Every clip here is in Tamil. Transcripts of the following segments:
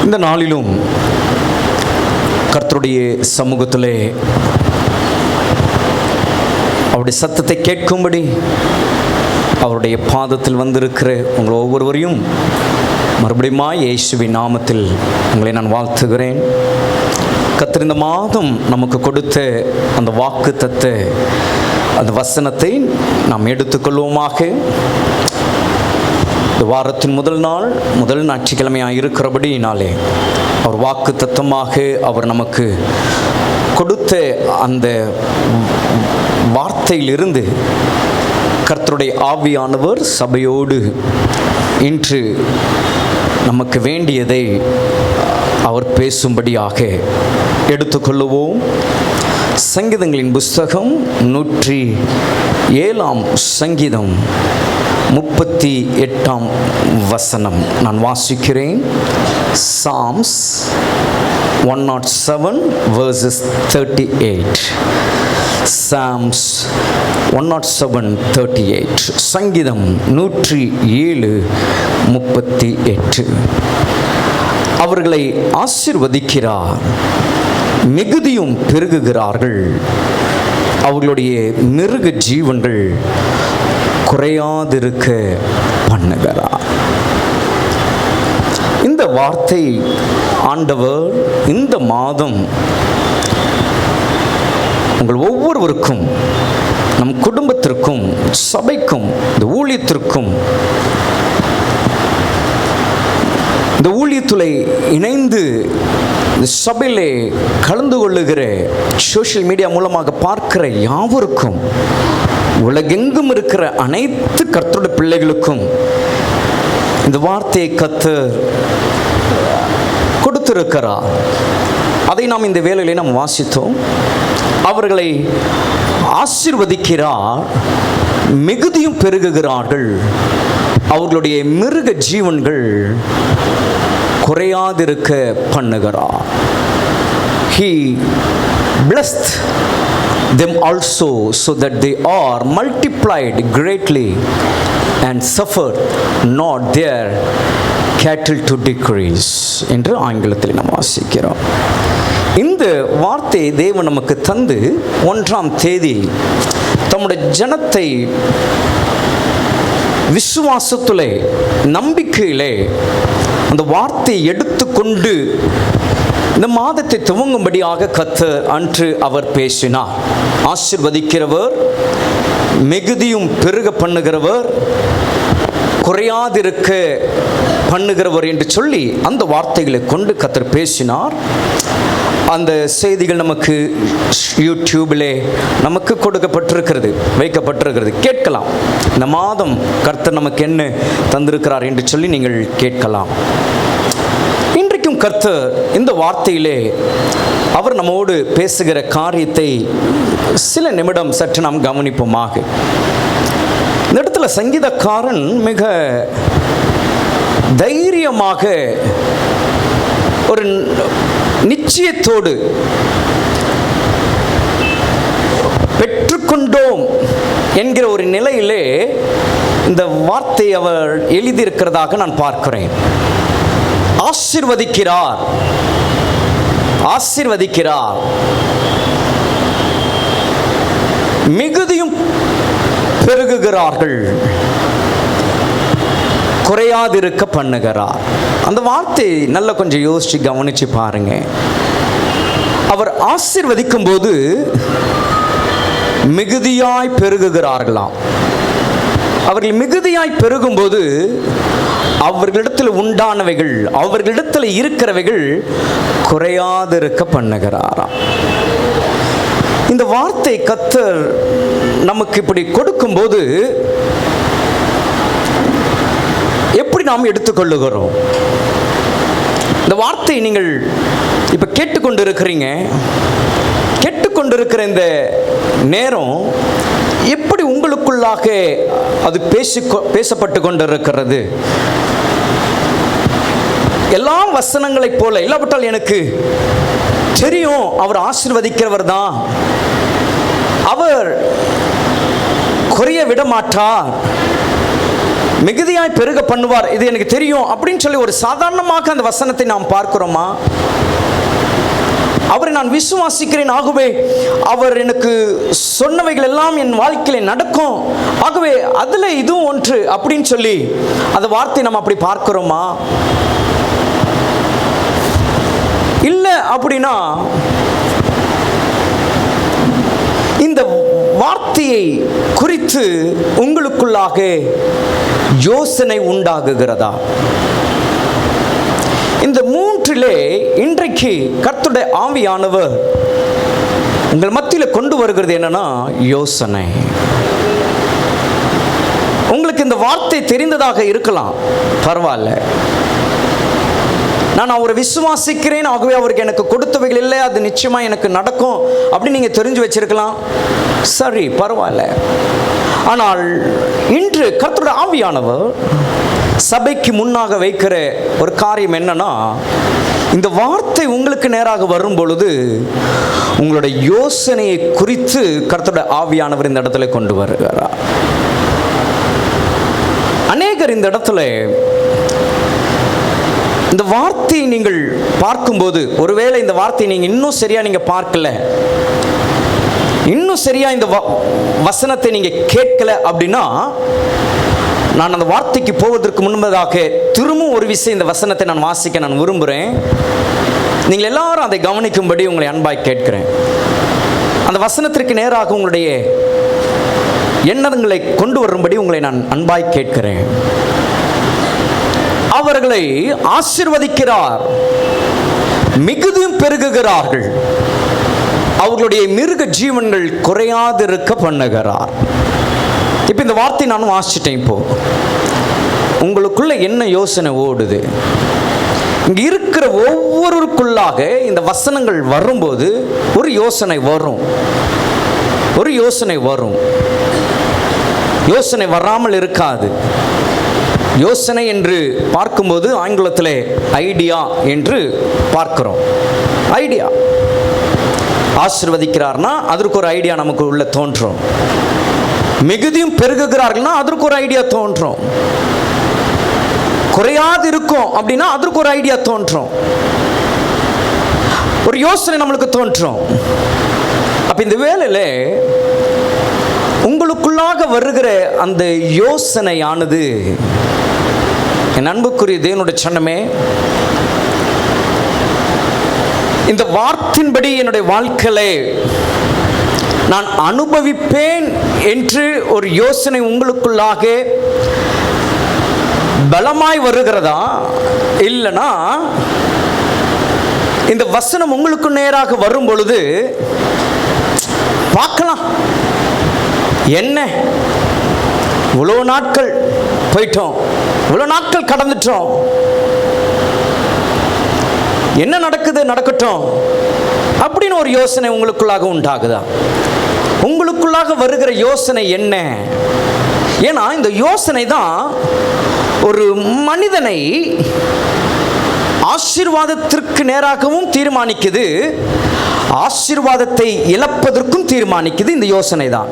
இந்த நாளிலும் கர்த்தருடைய சமூகத்திலே அவருடைய சத்தத்தை கேட்கும்படி அவருடைய பாதத்தில் வந்திருக்கிற உங்கள் ஒவ்வொருவரையும் மறுபடியும் இயேசுவின் நாமத்தில் உங்களை நான் வாழ்த்துகிறேன். கர்த்தர் இந்த மாதம் நமக்கு கொடுத்த அந்த வாக்குத்தத்த அந்த வசனத்தை நாம் எடுத்துக்கொள்வோமாக. இந்த வாரத்தின் முதல் ஞாயிற்றுக்கிழமையாக இருக்கிறபடினாலே அவர் வாக்கு தத்தமாக அவர் நமக்கு கொடுத்த அந்த வார்த்தையிலிருந்து கர்த்தருடைய ஆவியானவர் சபையோடு இன்று நமக்கு வேண்டியதை அவர் பேசும்படியாக எடுத்துக்கொள்ளுவோம். சங்கீதங்களின் புஸ்தகம் 107 சங்கீதம் 38 வசனம் நான் வாசிக்கிறேன். Psalms 107 verses 38. Psalms 107:38. சங்கீதம் 107:38. அவர்களை ஆசீர்வதிக்கிறார், மிகுதியும் பெருகுகிறார்கள், அவர்களுடைய மிருக ஜீவன்கள் குறையாதிருக்க பண்ணுகிறார். இந்த வார்த்தை ஆண்டவர் இந்த மாதம் உங்கள் ஒவ்வொருவருக்கும், நம் குடும்பத்திற்கும், சபைக்கும், இந்த ஊழியத்திற்கும், இந்த ஊழியத்துறை இணைந்து இந்த சபையிலே கலந்து கொள்ளுகிற, சோஷியல் மீடியா மூலமாக பார்க்கிற யாவருக்கும், உலகெங்கும் இருக்கிற அனைத்து கர்த்தருடைய பிள்ளைகளுக்கும் இந்த வார்த்தையை கர்த்தர் கொடுத்திருக்கிறார். அதை நாம் இந்த வேளையிலே நாம் வாசித்தோம். அவர்களை ஆசீர்வதிக்கிறார், மிகுதியும் பெருகுகிறார்கள், அவர்களுடைய மிருக ஜீவன்கள் குறையாதிருக்க பண்ணுகிறார். He blessed them also so that they are multiplied greatly and suffered not their cattle to decrease என்று ஆங்கிலத்தில் நாம் வாசிக்கிறோம். இந்த வார்த்தையை தேவன் நமக்கு தந்து 1ஆம் தேதி தம்முடைய ஜனத்தை விசுவாசத்திலே, நம்பிக்கையிலே அந்த வார்த்தையை எடுத்துக்கொண்டு இந்த மாதத்தை துவங்கும்படியாக கர்த்தர் அன்று அவர் பேசினார். ஆசீர்வதிக்கிறவர், மிகுதியும் பெருக பண்ணுகிறவர், குறையாதிருக்க பண்ணுகிறவர் என்று சொல்லி அந்த வார்த்தைகளை கொண்டு கர்த்தர் பேசினார். அந்த செய்திகள் நமக்கு யூடியூபிலே நமக்கு கொடுக்கப்பட்டிருக்கிறது, வைக்கப்பட்டிருக்கிறது, கேட்கலாம். இந்த மாதம் கர்த்தர் நமக்கு என்ன தந்திருக்கிறார் என்று சொல்லி நீங்கள் கேட்கலாம். இன்றைக்கும் கர்த்தர் இந்த வார்த்தையிலே அவர் நம்மோடு பேசுகிற காரியத்தை சில நிமிடம் சற்று நாம் கவனிப்போமாக. இந்த இடத்துல சங்கீதக்காரன் மிக தைரியமாக, ஒரு நிச்சயத்தோடு, பெற்றுக்கொண்டோம் என்கிற ஒரு நிலையிலே இந்த வார்த்தை அவர் எழுதியிருக்கிறதாக நான் பார்க்கிறேன். ஆசீர்வதிக்கிறார், ஆசீர்வதிக்கிறார், மிகுதியும் பெருகுகிறார்கள், குறையாதிருக்க பண்ணுகிறார். அந்த வார்த்தை நல்ல கொஞ்சம் யோசிச்சு கவனிச்சு பாருங்க. அவர் ஆசீர்வதிக்கும் போது மிகுதியாய் பெருகுகிறார்களாம். அவர்கள் மிகுதியாய் பெருகும்போது அவர்களிடத்தில் உண்டானவைகள், அவர்களிடத்தில் இருக்கிறவைகள் குறையாதிருக்க பண்ணுகிறாராம். இந்த வார்த்தை கர்த்தர் நமக்கு இப்படி கொடுக்கும்போது எப்படி நாம் எடுத்துக்கொள்ளுகிறோம்? இந்த வார்த்தை நீங்கள் இப்ப கேட்டுக்கொண்டிருக்கிறீங்க. கேட்டுக்கொண்டிருக்கிற இந்த நேரம் எப்படி உங்களுக்குள்ளாக அது பேசப்பட்டு கொண்டிருக்கிறது? எல்லா வசனங்களைப் போல இல்லாவிட்டால் எனக்கு தெரியும் அவர் ஆசீர்வதிக்கிறவர் தான், அவர் குறைய விட மாட்டார், மிகுதியாய் பெருக பண்ணுவார், இது எனக்கு தெரியும் அப்படின்னு சொல்லி ஒரு சாதாரணமாக அந்த வசனத்தை நாம் பார்க்கிறோமா? அவரை நான் விசுவாசிக்கிறேன், ஆகவே அவர் எனக்கு சொன்னவைகள் எல்லாம் என் வாழ்க்கையில நடக்கும், ஆகவே அதுல இதுவும் ஒன்று அப்படின்னு சொல்லி அந்த வார்த்தை நம்ம அப்படி பார்க்கிறோமா? இல்ல அப்படின்னா இந்த வார்த்தையை குறித்து உங்களுக்குள்ளாக யோசனை உண்டாகுகிறதா? இந்த மூன்றிலே இன்றைக்கு கர்த்தருடைய ஆவியானவர் உங்கள் மத்தியில் கொண்டு வருகிறது என்னன்னா யோசனை. உங்களுக்கு இந்த வார்த்தை தெரிந்ததாக இருக்கலாம், பரவாயில்ல. நான் அவரை விசுவாசிக்கிறேன், ஆகவே அவருக்கு எனக்கு கொடுத்தவைகள் இல்லை, அது நிச்சயமா எனக்கு நடக்கும் அப்படின்னு நீங்க தெரிஞ்சு வச்சிருக்கலாம், சரி, பரவாயில்ல. ஆனால் இன்று கர்த்தருடைய ஆவியானவர் சபைக்கு முன்னாக வைக்கிற ஒரு காரியம் என்னன்னா, இந்த வார்த்தை உங்களுக்கு நேராக வரும் பொழுது உங்களுடைய யோசனையை குறித்து கர்த்தருடைய ஆவியானவர் இந்த இடத்துல கொண்டு வருகிறார். அநேகர் இந்த இடத்துல இந்த வார்த்தையை நீங்கள் பார்க்கும்போது, ஒருவேளை இந்த வார்த்தையை நீங்க இன்னும் சரியா நீங்க பார்க்கல, இன்னும் சரியா இந்த வசனத்தை நீங்க கேட்கல அப்படின்னா, நான் அந்த வார்த்தைக்கு போவதற்கு முன்பதாக திரும்பவும் ஒரு விஷயம் இந்த வசனத்தை நான் வாசிக்க நான் விரும்புகிறேன். நீங்கள் எல்லாரும் அதை கவனிக்கும்படி உங்களை அன்பாய் கேட்கிறேன். அந்த வசனத்திற்கு நேராக உங்களுடைய எண்ணங்களை கொண்டு வரும்படி உங்களை நான் அன்பாய் கேட்கிறேன். அவர்களை ஆசீர்வதிக்கிறார், மிகுதியும் பெருகுகிறார்கள், அவர்களுடைய மிருக ஜீவன்கள் குறையாதிருக்க பண்ணுகிறார். இப்போ இந்த வார்த்தை நான் வாசிச்சிட்டேன். இப்போ உங்களுக்குள்ள என்ன யோசனை ஓடுது? இங்க இருக்கிற ஒவ்வொருவருக்குள்ளாக இந்த வசனங்கள் வரும்போது ஒரு யோசனை வரும், ஒரு யோசனை வரும். யோசனை வராமல் இருக்காது. யோசனை என்று பார்க்கும்போது ஆங்கிலத்தில் ஐடியா என்று பார்க்கிறோம். ஐடியா, ஆசீர்வதிக்கிறார்னா அதற்கு ஒரு ஐடியா நமக்கு உள்ள தோன்றும். மிகுதியும் பெருகுகிறார்கள்னா அதற்கு ஒரு ஐடியா தோன்றும். குறையாது இருக்கும் அப்படின்னா அதற்கு ஒரு ஐடியா தோன்றும், ஒரு யோசனை நம்மளுக்கு தோன்றும். அப்ப இந்த வேளையில உங்களுக்குள்ளாக வருகிற அந்த யோசனையானது, என் அன்புக்குரிய தேவனுடைய சன்னமே, இந்த வார்த்தையின்படி என்னுடைய வாழ்க்கையிலே நான் அனுபவிப்பேன் என்று ஒரு யோசனை உங்களுக்குள்ளாக பலமாய் வருகிறதா? இல்லைனா இந்த வசனம் உங்களுக்கு நேராக வரும் பொழுது பார்க்கலாம், என்ன இவ்வளோ நாட்கள் போயிட்டோம், இவ்வளோ நாட்கள் கடந்துட்டோம், என்ன நடக்குது நடக்கட்டும் அப்படின்னு ஒரு யோசனை உங்களுக்குள்ளாக உண்டாகுதா? உங்களுக்குள்ளாக வருகிற யோசனை என்ன? ஏன்னா இந்த யோசனை தான் ஒரு மனிதனை ஆசீர்வாதத்திற்கு நேராகவும் தீர்மானிக்குது, ஆசீர்வாதத்தை இழப்பதற்கும் தீர்மானிக்குது. இந்த யோசனை தான்.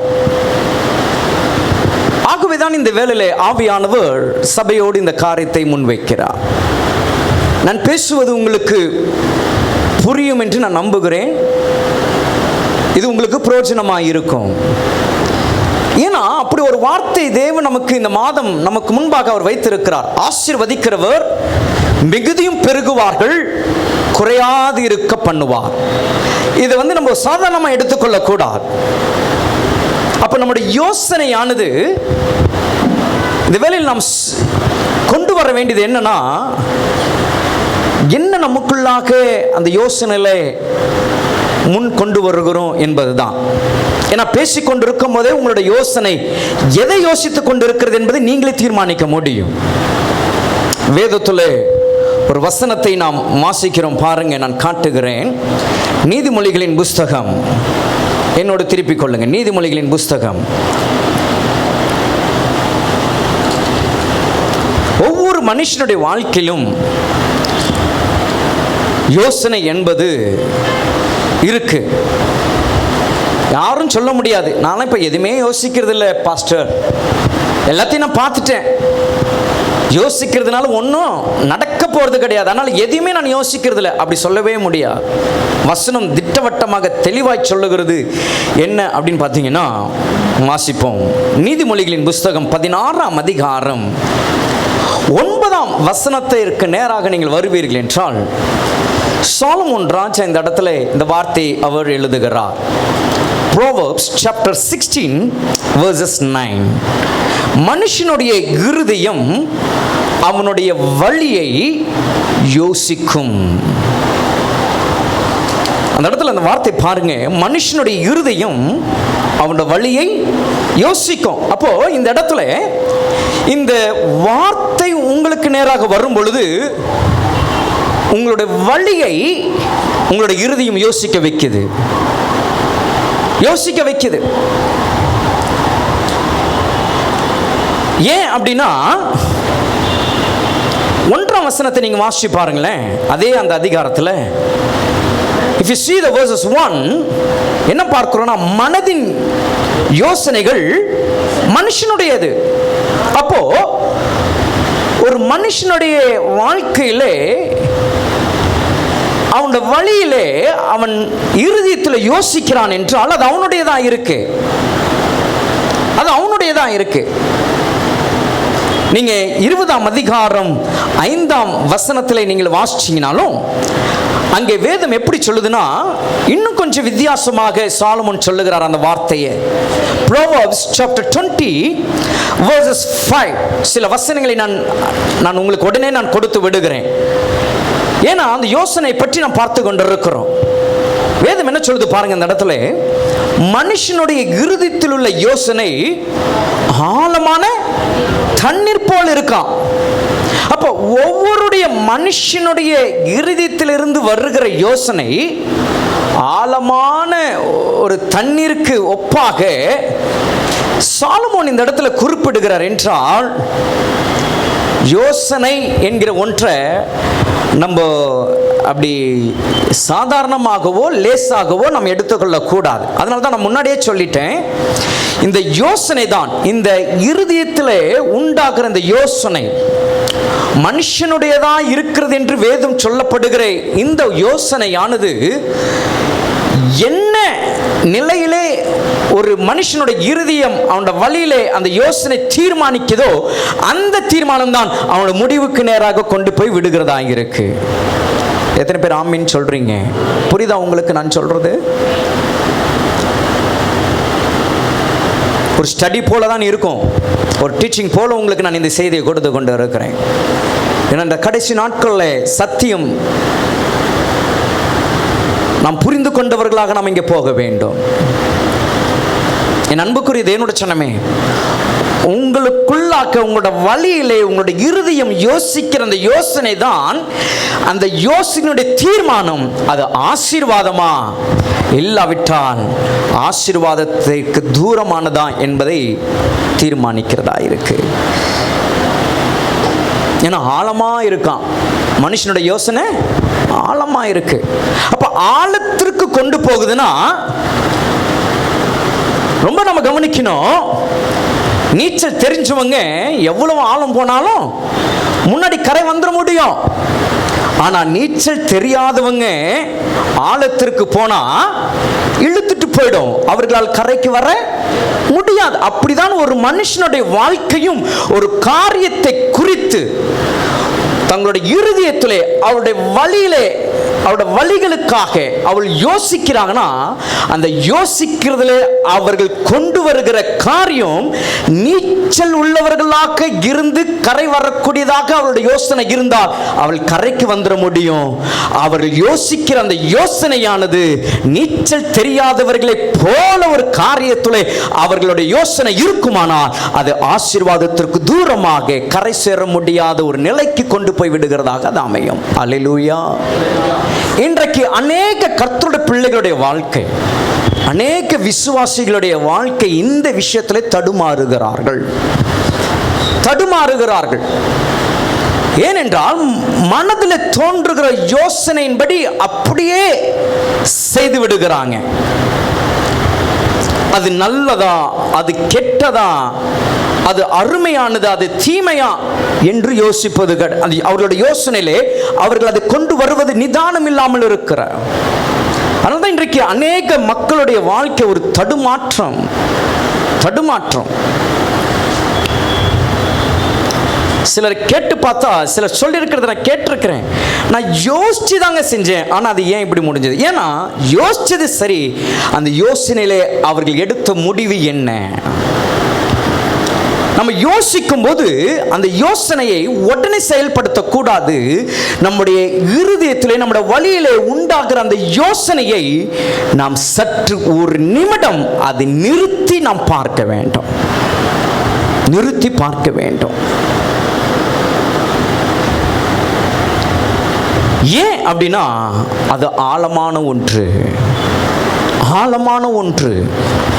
ஆகவேதான் இந்த வேளையிலே ஆவியானவர் சபையோடு இந்த காரியத்தை முன்வைக்கிறார். நான் பேசுவது உங்களுக்கு புரியும் என்று நான் நம்புகிறேன். இது உங்களுக்கு பிரயோஜனமாக இருக்கும். ஏன்னா அப்படி ஒரு வார்த்தை தேவன் நமக்கு இந்த மாதம் நமக்கு முன்பாக அவர் வைத்திருக்கிறார். ஆசீர்வதிக்கிறவர் மிகுதியும் பெருகுவார்கள், குறையாது இருக்க பண்ணுவார். இதை நம்ம சாதாரணமாக எடுத்துக்கொள்ள கூடாது. அப்ப நம்முடைய யோசனையானது இந்த வேளையில் நாம் கொண்டு வர வேண்டியது என்னன்னா, என்ன நமக்குள்ளாக அந்த யோசனையில முன் கொண்டு வருகிறோம் என்பதுதான். ஏன்னா பேசிக்கொண்டிருக்கும் போதே உங்களுடைய யோசனை எதை யோசித்துக் கொண்டிருக்கிறது என்பதை நீங்களே தீர்மானிக்க முடியும். வேதத்தில் ஒரு வசனத்தை நாம் வாசிக்கிறோம், பாருங்க, நான் காட்டுகிறேன். நீதிமொழிகளின் புஸ்தகம், என்னோடு திருப்பிக் கொள்ளுங்க. நீதிமொழிகளின் புஸ்தகம். ஒவ்வொரு மனுஷனுடைய வாழ்க்கையிலும் யோசனை என்பது இருக்கு. யாரும் சொல்ல முடியாது, நான் இப்ப எதுவுமே யோசிக்கிறது இல்லை பாஸ்டர், எல்லாத்தையும் நான் பார்த்துட்டேன், யோசிக்கிறதுனால ஒன்றும் நடக்க போகிறது கிடையாது, அதனால் எதையுமே நான் யோசிக்கிறது இல்லை, அப்படி சொல்லவே முடியாது. வசனம் திட்டவட்டமாக தெளிவாய் சொல்லுகிறது. என்ன அப்படின்னு பார்த்தீங்கன்னா, வாசிப்போம். நீதிமொழிகளின் புஸ்தகம் 16ஆம் அதிகாரம் 9ஆம் வசனத்திற்கு நேராக நீங்கள் வருவீர்கள் என்றால், சாலமோன் ராஜா இந்த இடத்துல இந்த வார்த்தை அவர் எழுதுகிறார். Proverbs chapter 16 verses 9. மனுஷனுடைய இருதயம் அவனுடைய வழியை யோசிக்கும். அந்த இடத்துல அந்த வார்த்தை பாருங்க, மனுஷனுடைய இருதயம் அவனுடைய வழியை யோசிக்கும். அப்போ இந்த இடத்துல இந்த வார்த்தை உங்களுக்கு நேராக வரும் பொழுது உங்களுடைய வழியை உங்களுடைய இருதயம் யோசிக்க வைக்குது, யோசிக்க வைக்குது. ஏன் அப்படின்னா, 1ஆம் வசனத்தை நீங்க வாசிச்சு பாருங்களேன். அதே அந்த அதிகாரத்தில் if you see the verses 1, என்ன பார்க்கிறோம்னா, மனதின் யோசனைகள் மனுஷனுடையது. அப்போ ஒரு மனுஷனுடைய வாழ்க்கையிலே அவனுடைய வழியிலே அவன் இருதயத்தில் யோசிக்கிறான் என்றால் அது அவனுடையதான் இருக்கு, அது அவனுடையதான் இருக்கு. நீங்க 20ஆம் அதிகாரம் 5ஆம் வசனத்தில் நீங்கள் வாசிச்சீங்கனாலும் அங்கே வேதம் எப்படி சொல்லுதுன்னா, இன்னும் கொஞ்சம் வித்தியாசமாக சாலமோன் சொல்லுகிறார் அந்த வார்த்தையை. Proverbs chapter 20 verses 5. சில வசனங்களை நான் உங்களுக்கு உடனே நான் கொடுத்து விடுகிறேன். ஏன்னா அந்த யோசனை பற்றி நாம் பார்த்து கொண்டிருக்கிறோம். வேதம் என்ன சொல்லுது பாருங்க இந்த இடத்துல, மனுஷனுடைய இருதயத்தில் உள்ள யோசனை ஆழமான தண்ணீர் போல் இருக்கான். அப்போ ஒவ்வொருடைய மனுஷனுடைய இருதயத்திலிருந்து வருகிற யோசனை ஆழமான ஒரு தண்ணீருக்கு ஒப்பாக சாலமோன் இந்த இடத்துல குறிப்பிடுகிறார். என்றால் யோசனை என்கிற ஒன்றை நம்ம அப்படி சாதாரணமாகவோ லேசாகவோ நம்ம எடுத்துக்கொள்ளக்கூடாது. அதனால தான் நான் முன்னாடியே சொல்லிட்டேன், இந்த யோசனை தான், இந்த இருதயத்தில் உண்டாகிற இந்த யோசனை மனுஷனுடையதா இருக்கிறது என்று வேதம் சொல்லப்படுகிற இந்த யோசனையானது என்ன நிலையிலே ஒரு மனுஷனுடைய இருதயம் அவனுடைய வழியிலே அந்த யோசனை தீர்மானிக்குதோ அந்த தீர்மானம் தான் அவனுடைய முடிவுக்கு நேராக கொண்டு போய் விடுகிறதா இருக்கு. எத்தனை பேர் ஆமீன் சொல்றீங்க? புரியுதா உங்களுக்கு நான் சொல்றது? ஒரு ஸ்டடி போல தான் இருக்கும், ஒரு டீச்சிங் போல உங்களுக்கு நான் இந்த செய்தியை கொடுத்து கொண்டு இருக்கிறேன். ஏன்னா இந்த கடைசி நாட்களில் சத்தியம் நாம் புரிந்து கொண்டவர்களாக நாம் இங்கே போக வேண்டும். என் அன்புக்குரிய தேவனுடைய சனமே, உங்களுக்குள்ளாக்க உங்களோட வழியிலே உங்களுடைய இருதயம் யோசிக்கிற அந்த யோசனை தான், அந்த யோசனையுடைய தீர்மானம் அது ஆசீர்வாதமா இல்லாவிட்டால் ஆசீர்வாதத்திற்கு தூரமானதா என்பதை தீர்மானிக்கிறதா இருக்கு. ஏன்னா ஆழமா இருக்கான் மனுஷனுடைய யோசனை, ஆழமா இருக்கு. அப்ப ஆழத்திற்கு கொண்டு போகுதுன்னா ரொம்ப நம்ம கவனிக்கணும். நீச்சல் தெரிஞ்சவங்க எவ்வளவு ஆழம் போனாலும் முன்னாடி கரை வந்துட முடியும். ஆனா நீச்சல் தெரியாதவங்க ஆழத்திற்கு போனா இழுத்துட்டு போயிடும், அவர்களால் கரைக்கு வர முடியாது. அப்படிதான் ஒரு மனுஷனுடைய வாழ்க்கையும் ஒரு காரியத்தை குறித்து தங்களுடைய இருதயத்திலே அவருடைய வழியிலே அவருடைய வழிகளுக்காக அவள் யோசிக்கிறாங்கன்னா அந்த யோசிக்கிறதுல அவர்கள் கொண்டு வருகிற காரியம் நீச்சல் உள்ளவர்களாக இருந்து கரை வரக்கூடியதாக அவருடைய யோசனை இருந்தால் அவள் கரைக்கு வந்துட முடியும். அவர்கள் யோசிக்கிற அந்த யோசனையானது நீச்சல் தெரியாதவர்களை போல ஒரு காரியத்திலே அவர்களுடைய யோசனை இருக்குமானால் அது ஆசீர்வாதத்திற்கு தூரமாக கரை சேர முடியாத ஒரு நிலைக்கு கொண்டு போய் விடுகிறதாக அது அமையும். அல்லேலூயா. இன்றைக்கு அநேக கர்த்தருடைய பிள்ளைகளுடைய வாழ்க்கை, அநேக விசுவாசிகளுடைய வாழ்க்கை இந்த விஷயத்தில் தடுமாறுகிறார்கள். ஏனென்றால் மனதில் தோன்றுகிற யோசனையின்படி அப்படியே செய்து விடுகிறாங்க. அது நல்லதா அது கெட்டதா அது அருமையானது, அது தீமையா என்று யோசிப்பது. அவர்களுடைய யோசனையிலே அவர்கள் அதை கொண்டு வருவது நிதானம் இல்லாமல் இருக்கிறார். அதனால்தான் இன்றைக்கு அநேக மக்களுடைய வாழ்க்கை ஒரு தடுமாற்றம். சிலர் கேட்டு பார்த்தா, சிலர் சொல்லியிருக்கிறத நான் கேட்டிருக்கிறேன், நான் யோசிச்சு தாங்க செஞ்சேன், ஆனால் அது ஏன் இப்படி முடிஞ்சது? ஏன்னா யோசிச்சது சரி, அந்த யோசனையிலே அவர்கள் எடுத்த முடிவு என்ன? நம்ம யோசிக்கும் போது அந்த யோசனையை உடனே செயல்படுத்தக்கூடாது. நம்முடைய இருதயத்திலே, நம்முடைய வழியிலே உண்டாகிற அந்த யோசனையை நாம் சற்று ஒரு நிமிடம் அதை நிறுத்தி நாம் பார்க்க வேண்டும். ஏன் அப்படின்னா அது ஆழமான ஒன்று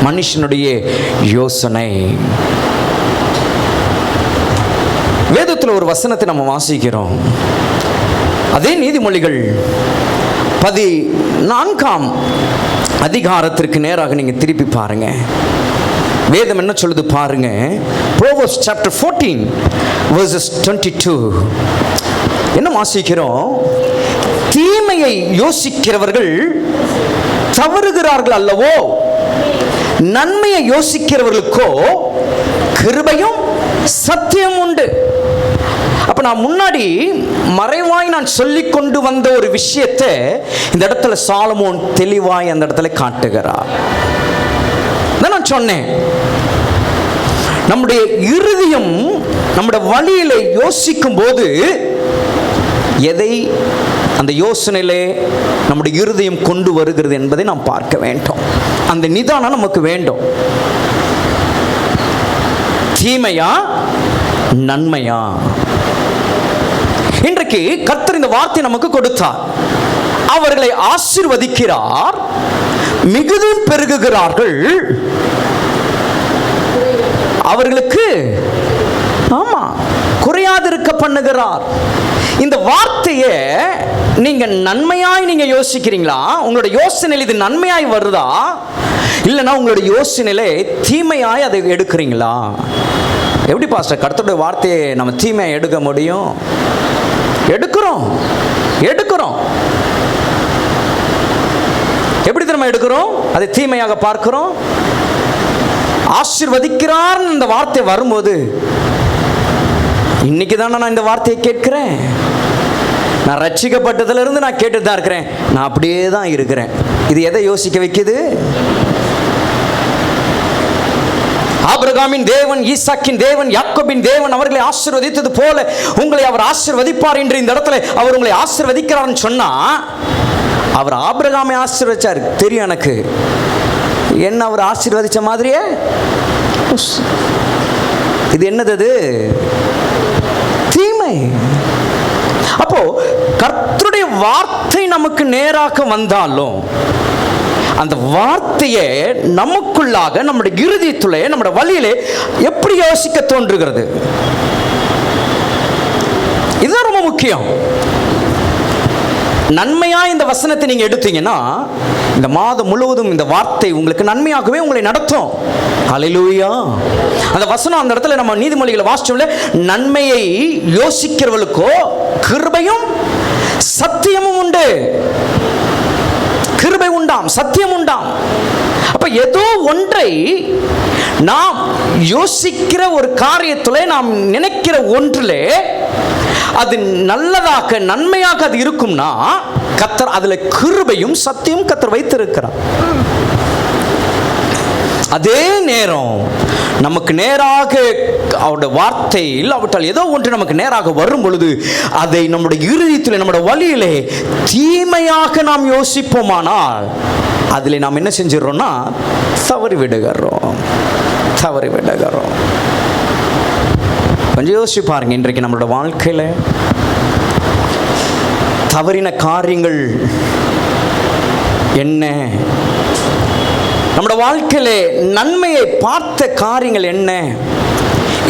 மனுஷனுடைய யோசனை. வேதத்தில் ஒரு வசனத்தை நம்ம வாசிக்கிறோம். அதே நீதிமொழிகள் 14ஆம் அதிகாரத்திற்கு நேராக நீங்க திருப்பி பாருங்க. வேதம் என்ன சொல்லுது பாருங்க. Proverbs chapter 14 verses 22. என்ன வாசிக்கிறோம்? தீமையை யோசிக்கிறவர்கள் தவறுகிறார்கள் அல்லவோ, நன்மையை யோசிக்கிறவர்களுக்கோ கிருபையும் சத்தியம் உண்டு. அப்ப நான் முன்னாடி மறைவாய் நான் சொல்லிக் கொண்டு வந்த ஒரு விஷயத்தை இந்த இடத்துல சாலமோன் தெளிவாய் அந்த இடத்துல காட்டுகிறார். நான் சொன்னேன், நம்முடைய இருதயம் நம்முடைய வழியிலே யோசிக்கும் போது எதை அந்த யோசனையிலே நம்முடைய இருதயம் கொண்டு வருகிறது என்பதை நாம் பார்க்க வேண்டும். அந்த நிதானம் நமக்கு வேண்டும். தீமையா நன்மையா? இன்றைக்கு கர்த்தர் இந்த வார்த்தை நமக்கு கொடுத்தார். அவர்களை ஆசீர்வதிக்கிறார், மிகுதி பெருகுகிறார்கள், அவர்களுக்கு குறையாதிருக்க பண்ணுகிறார். இந்த வார்த்தையை நீங்க நன்மையாய் நீங்க யோசிக்கிறீங்களா? உங்களுடைய யோசனையில் இது நன்மையாய் வருதா, இல்லைன்னா உங்களுடைய யோசனையில தீமையாய் அதை எடுக்கிறீங்களா? எப்படி பாஸ்டர் கர்த்தருடைய வார்த்தையை நம்ம தீமையை எடுக்க முடியும்? எடுக்கிறோம். எப்படி திரும்ப எடுக்கிறோம்? அதை தீமையாக பார்க்கிறோம். ஆசீர்வதிக்கிறார் இந்த வார்த்தை வரும்போது, இன்னைக்கு தானே நான் இந்த வார்த்தையை கேட்கிறேன், நான் ரட்சிக்கப்பட்டதிலிருந்து நான் கேட்டுட்டு தான் இருக்கிறேன், நான் அப்படியே தான் இருக்கிறேன். இது எதை யோசிக்க வைக்குது? ஆபிரகாமின் தேவன், ஈசாக்கின் தேவன், யாக்கோபின் தேவன் அவர்களை ஆசீர்வதித்தது போல உங்களை அவர் ஆசீர்வதிப்பார் என்று இந்த இடத்துல அவர் உங்களை ஆசீர்வதிக்கிறார்னு சொன்னா, அவர் ஆபிரகாமை ஆசீர்வதிச்சார் தெரியும் எனக்கு. என்ன அவர் ஆசீர்வதிச்ச மாதிரியே இது என்னது? தீமை. அப்போ கர்த்தருடைய வார்த்தை நமக்கு நேராக வந்தாலும் அந்த வார்த்தையை நமக்குள்ளாக, நம்முடைய இருதயத்திலே, நம்முடைய வழியிலே எப்படி யோசிக்க தோன்றுகிறது? இதுதான் ரொம்ப முக்கியம். நன்மையா இந்த வசனத்தை நீங்க எடுத்தீங்கன்னா இந்த மாதம் முழுவதும் இந்த வார்த்தை உங்களுக்கு நன்மையாகவே உங்களை நடத்தும். ஹல்லேலூயா. அந்த வசனம் அந்த இடத்துல நம்ம நீதிமொழிகளை வாசிச்சோம்ல, நன்மையை யோசிக்கிறவர்களுக்கோ கிருபையும் சத்தியமும் உண்டு. கிருபை உண்டாம், சத்தியம் உண்டாம். அப்ப ஏதோ ஒன்றை நாம் யோசிக்கிற ஒரு காரியத்திலே, நாம் நினைக்கிற ஒன்றிலே அது நல்லதாக நன்மையாக அது இருக்கும்னா கர்த்தர் அதுல கிருபையும் சத்தியம் கர்த்தர் வைத்திருக்கிறார். அதே நேரம் நமக்கு நேராக அவருடைய வார்த்தை இல்லாவிட்டால் ஏதோ ஒன்று நமக்கு நேராக வரும் பொழுது அதை நம்முடைய இருதயத்தில், நம்முடைய வழியிலே தீமையாக நாம் யோசிப்போமானால் அதில் நாம் என்ன செஞ்சிடறோம்னா தவறி விடுகிறோம். கொஞ்சம் யோசிச்சு பாருங்க. இன்றைக்கு நம்மளோட வாழ்க்கையில தவறின காரியங்கள் என்ன? நம்மளோட வாழ்க்கையில நன்மையை பார்த்த காரியங்கள் என்ன?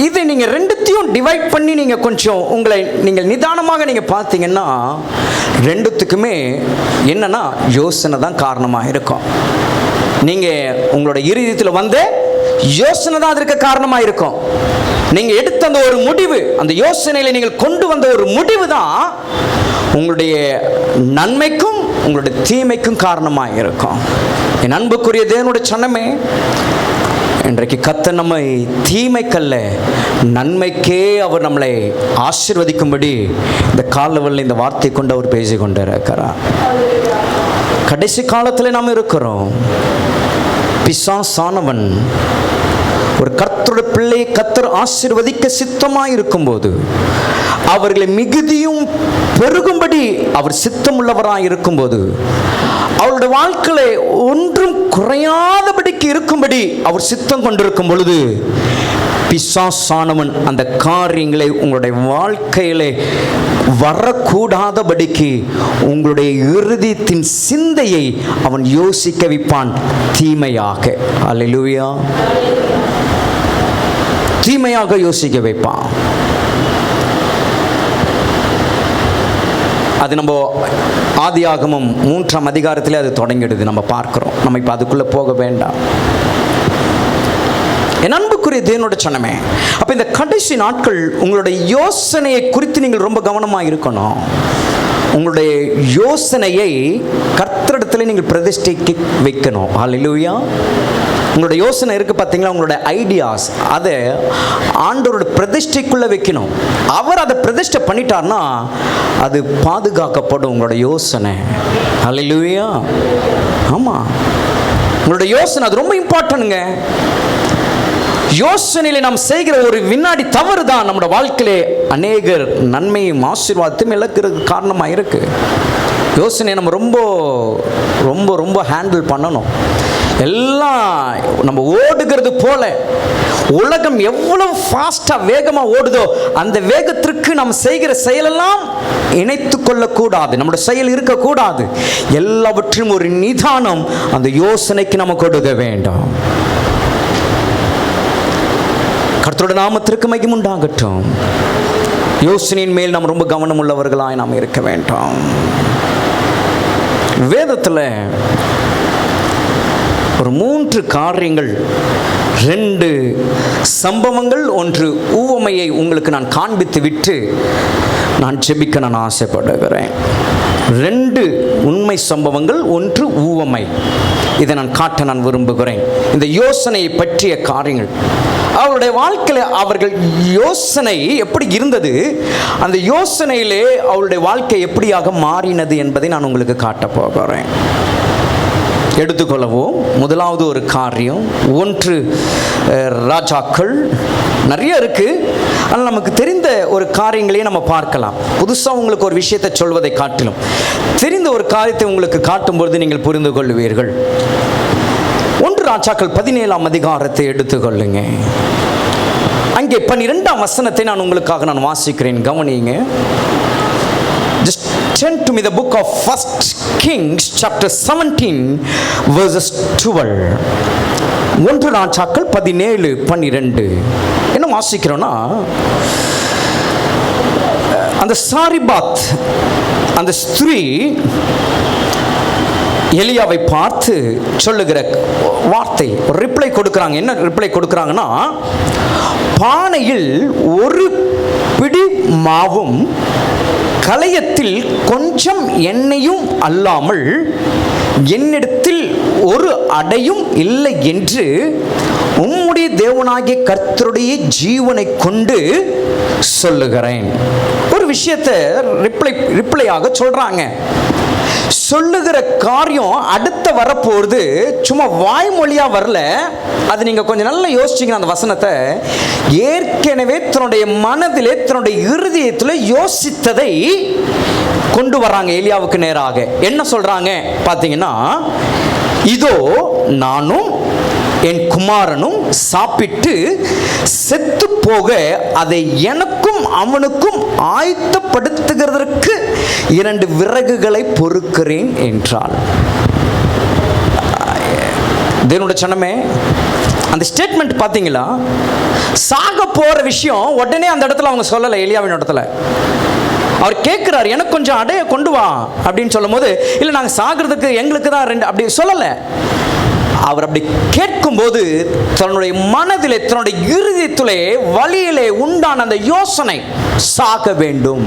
இதை நீங்க ரெண்டுத்தையும் டிவைட் பண்ணி நீங்க கொஞ்சம் உங்களை நீங்கள் நிதானமாக நீங்க பார்த்தீங்கன்னா ரெண்டுத்துக்குமே என்னன்னா யோசனை தான் காரணமாக இருக்கும். நீங்க உங்களோட இருதயத்தில் வந்து யோசனை தான் அதற்கு காரணமாக இருக்கும். நீங்க எடுத்த அந்த ஒரு முடிவு, அந்த யோசனையில நீங்கள் கொண்டு வந்த ஒரு முடிவு தான் உங்களுடைய நன்மைக்கும் உங்களுடைய தீமைக்கும் காரணமாக இருக்கும். என் அன்புக்குரிய தேவனுடைய சனமே, இன்றைக்கு கர்த்தர் நம்மை தீமைக்கல்ல நன்மைக்கே அவர் நம்மளை ஆசீர்வதிக்கும்படி இந்த காலவெளியில் இந்த வார்த்தை கொண்டு அவர் பேசி கொண்டு இருக்கிறார். கடைசி காலத்தில் நாம் இருக்கிறோம். பிசாசானவன் ஒரு கர்த்தருடைய பிள்ளையை கர்த்தர் ஆசீர்வதிக்க சித்தமாய் இருக்கும்போது, அவர்களை மிகுதியும் பெருகும்படி அவர் சித்தமுள்ளவராய் இருக்கும்போது, அவருடைய வாழ்க்கையில ஒன்றும் குறையாதபடிக்கு இருக்கும்படி அவர் சித்தம் கொண்டிருக்கும் பொழுது, பிசாசானவன் அந்த காரியங்களை உங்களுடைய வாழ்க்கையிலே வரக்கூடாதபடிக்கு உங்களுடைய இருதயத்தின் சிந்தையை அவன் யோசிக்க வைப்பான் தீமையாக. அல்லேலூயா. தீமையாக யோசிக்க வைப்பான். அது நம்ம ஆதியாகமம் 3ஆம் அதிகாரத்திலே அது தொடங்கிடுது, நம்ம பார்க்கிறோம். நம்ம இப்போ அதுக்குள்ளே போக வேண்டாம். என் அன்புக்குரிய தேவனுடைய சனமே, அப்போ இந்த கடைசி நாட்கள் உங்களுடைய யோசனையை குறித்து நீங்கள் ரொம்ப கவனமாக இருக்கணும். உங்களுடைய யோசனையை கர்த்தரிடத்தில் நீங்கள் பிரதிஷ்டைக்கு வைக்கணும். ஹல்லேலூயா. உங்களுடைய யோசனை இருக்குது பார்த்தீங்களா, உங்களுடைய ஐடியாஸ், அதை ஆண்டவரோட பிரதிஷ்டைக்குள்ளே வைக்கணும். அவர் அதை பிரதிஷ்டை பண்ணிட்டார்னா அது பாதுகாக்கப்படும் உங்களுடைய யோசனை. ஹல்லேலூயா. ஆமாம், உங்களுடைய யோசனை அது ரொம்ப இம்பார்ட்டன்ட்ங்க. யோசனையில நாம் செய்கிற ஒரு வினாடி தவறு தான் நம்முடைய வாழ்க்கையிலே அநேகர் நன்மையும் ஆசீர்வாதத்தையும் இழக்கிறது காரணமாக இருக்கு. யோசனையை நம்ம ரொம்ப ரொம்ப ரொம்ப ஹேண்டில் பண்ணணும். எல்லாம் நம்ம ஓடுகிறது போல உலகம் எவ்வளவு ஃபாஸ்ட்டாக வேகமாக ஓடுதோ அந்த வேகத்திற்கு நாம் செய்கிற செயலெல்லாம் இணைத்து கொள்ளக்கூடாது. நம்முடைய செயல் இருக்கக்கூடாது. எல்லாவற்றையும் ஒரு நிதானம் அந்த யோசனைக்கு நம்ம கொடுக்க வேண்டும். கர்த்தருடைய நாமத்திற்கு மகிமை உண்டாகட்டும். யோசனையின் மேல் நாம் ரொம்ப கவனம் உள்ளவர்களாய் நாம் இருக்க வேண்டும். வேதத்தில் ஒரு 3 காரியங்கள், 2 சம்பவங்கள், 1 உவமையை உங்களுக்கு நான் காண்பித்து விட்டு நான் ஜெபிக்க நான் ஆசைப்படுகிறேன். 2 உண்மை சம்பவங்கள், 1 உவமை. இதை நான் காட்ட நான் விரும்புகிறேன். இந்த யோசனையை பற்றிய காரியங்கள், அவருடைய வாழ்க்கையில் அவர்கள் யோசனை எப்படி இருந்தது, அந்த யோசனையிலே அவருடைய வாழ்க்கை எப்படியாக மாறினது என்பதை நான் உங்களுக்கு காட்டப் போகிறேன். எடுத்துக்கொள்ளவும் முதலாவது ஒரு காரியம் 1 ராஜாக்கள். நிறைய இருக்கு, ஆனால் நமக்கு தெரிந்த ஒரு காரியங்களையே நம்ம பார்க்கலாம். புதுசாக உங்களுக்கு ஒரு விஷயத்தை சொல்வதை காட்டிலும் தெரிந்த ஒரு காரியத்தை உங்களுக்கு காட்டும்பொழுது நீங்கள் புரிந்து கொள்வீர்கள். 1 ராஜாக்கள் 17ஆம் அதிகாரத்தை எடுத்துக்கொள்ளுங்க. அங்கே 12ஆம் வசனத்தை நான் உங்களுக்காக நான் வாசிக்கிறேன், கவனிங்க. Just turn to me the book of 1 Kings chapter 17 verses 12. 1 ராஜாக்கள் 17:12 என்ன வாசிக்கிறோன்னா, அந்த சாரிபாத் அந்த ஸ்திரீ எலியாவை பார்த்து சொல்லுகிற வார்த்தை, ரிப்ளை கொடுக்குறாங்க. என்ன ரிப்ளை கொடுக்குறாங்கன்னா, பானையில் 1 பிடி மாவும் கலயத்தில் கொஞ்சம் எண்ணெயும் அல்லாமல் என்னிடத்தில் 1 அடையும் இல்லை என்று உம்முடைய தேவனாகிய கர்த்தருடைய ஜீவனை கொண்டு சொல்லுகிறேன். ஒரு விஷயத்தை ரிப்ளையாக சொல்றாங்க. சொல்லுகிற காரியம் அடுத்த வரப்போகுது, சும்மா வாய்மொழியா வரல. அது நீங்க கொஞ்சம் நல்லா யோசிச்சீங்கன்னா அந்த வசனத்தை, ஏற்கனவே தன்னுடைய மனதிலே தன்னுடைய இருதயத்தில் யோசித்ததை கொண்டு வர்றாங்க எலியாவுக்கு நேராக. என்ன சொல்றாங்க பார்த்தீங்கன்னா, இதோ நானும் என் குமாரனும் சாப்பிட்டு செத்து போக அதை எனக்கும் அவனுக்கும் ஆயத்தப்படுத்துகிறதற்கு 2 விறகுகளை பொறுக்கிறேன் என்றாள். தேவனுடைய சனமே, அந்த ஸ்டேட்மெண்ட் பார்த்தீங்களா? சாக போற விஷயம் உடனே அந்த இடத்துல அவங்க சொல்லலை. எலியாவின் இடத்துல அவர் கேட்கிறார், எனக்கு கொஞ்சம் அடைய கொண்டு வா அப்படின்னு சொல்லும் போது, இல்லை நாங்கள் சாகிறதுக்கு எங்களுக்கு தான் 2 அப்படி சொல்லலை. அவர் அப்படி கேட்கும்போது தன்னுடைய மனதிலே, தன்னுடைய இருதயத்திலே, வழியிலே உண்டான அந்த யோசனை, சாக வேண்டும்,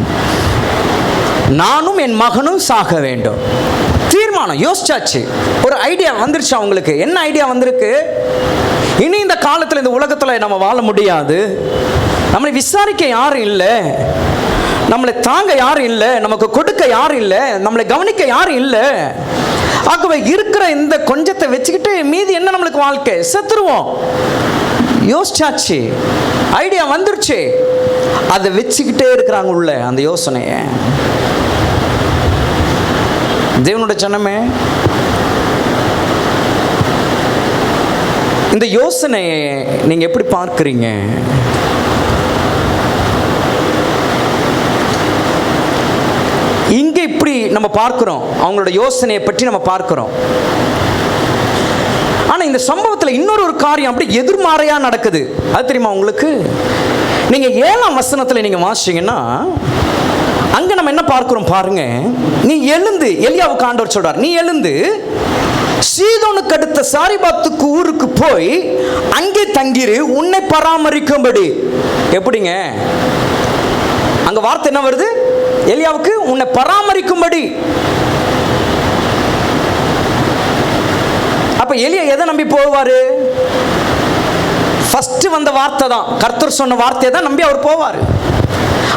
நானும் என் மகனும் சாக வேண்டும். தீர்மானம் யோசிச்சாச்சு. ஒரு ஐடியா வந்துருச்சு அவங்களுக்கு. என்ன ஐடியா வந்திருக்கு? இனி இந்த காலத்தில், இந்த உலகத்தில் நம்ம வாழ முடியாது, நம்மளை விசாரிக்க யாரும் இல்லை, நம்மளை தாங்க யாரும் இல்லை, நமக்கு கொடுக்க யாரும் இல்லை, நம்மளை கவனிக்க யாரும் இல்லை. ஆகவே இருக்கிற இந்த கொஞ்சத்தை வச்சுக்கிட்டு மீதி என்ன நம்மளுக்கு வாழ்க்கை, செத்துருவோம். யோசிச்சாச்சு, ஐடியா வந்துருச்சு. அதை வச்சுக்கிட்டே இருக்கிறாங்க உள்ள அந்த யோசனையை. தேவனுடைய ஜனமே, இந்த யோசனையை நீங்க எப்படி பார்க்கிறீங்க? இங்க இப்படி நம்ம பார்க்கிறோம், அவங்களோட யோசனையை பற்றி நம்ம பார்க்கிறோம். ஆனா இந்த சம்பவத்தில் இன்னொரு காரியம் அப்படி எதிர்மாறையா நடக்குது. அது தெரியுமா உங்களுக்கு? நீங்க 7ஆம் வசனத்துல நீங்க வாசிச்சீங்கன்னா, அங்க நம்ம என்ன பார்க்கிறோம் பாருங்க. நீ எழுந்து, எலியாவுக்கு ஆண்டவர் சொல்றார், நீ எழுந்து சீதோனுக்கு அடுத்த சாரிபாத்துக்கு ஊருக்கு போய் அங்கே தங்கிரு, உன்னை பராமரிக்கும்படி. எப்படிங்க அங்க வார்த்தை என்ன வருது? எலியாவுக்கு உன்னை பராமரிக்கும்படி. அப்ப எலியா எதை நம்பி போவாரு? ஃபர்ஸ்ட் வந்த வார்த்தை தான், கர்த்தர் சொன்ன வார்த்தையை தான் நம்பி அவர் போவார்.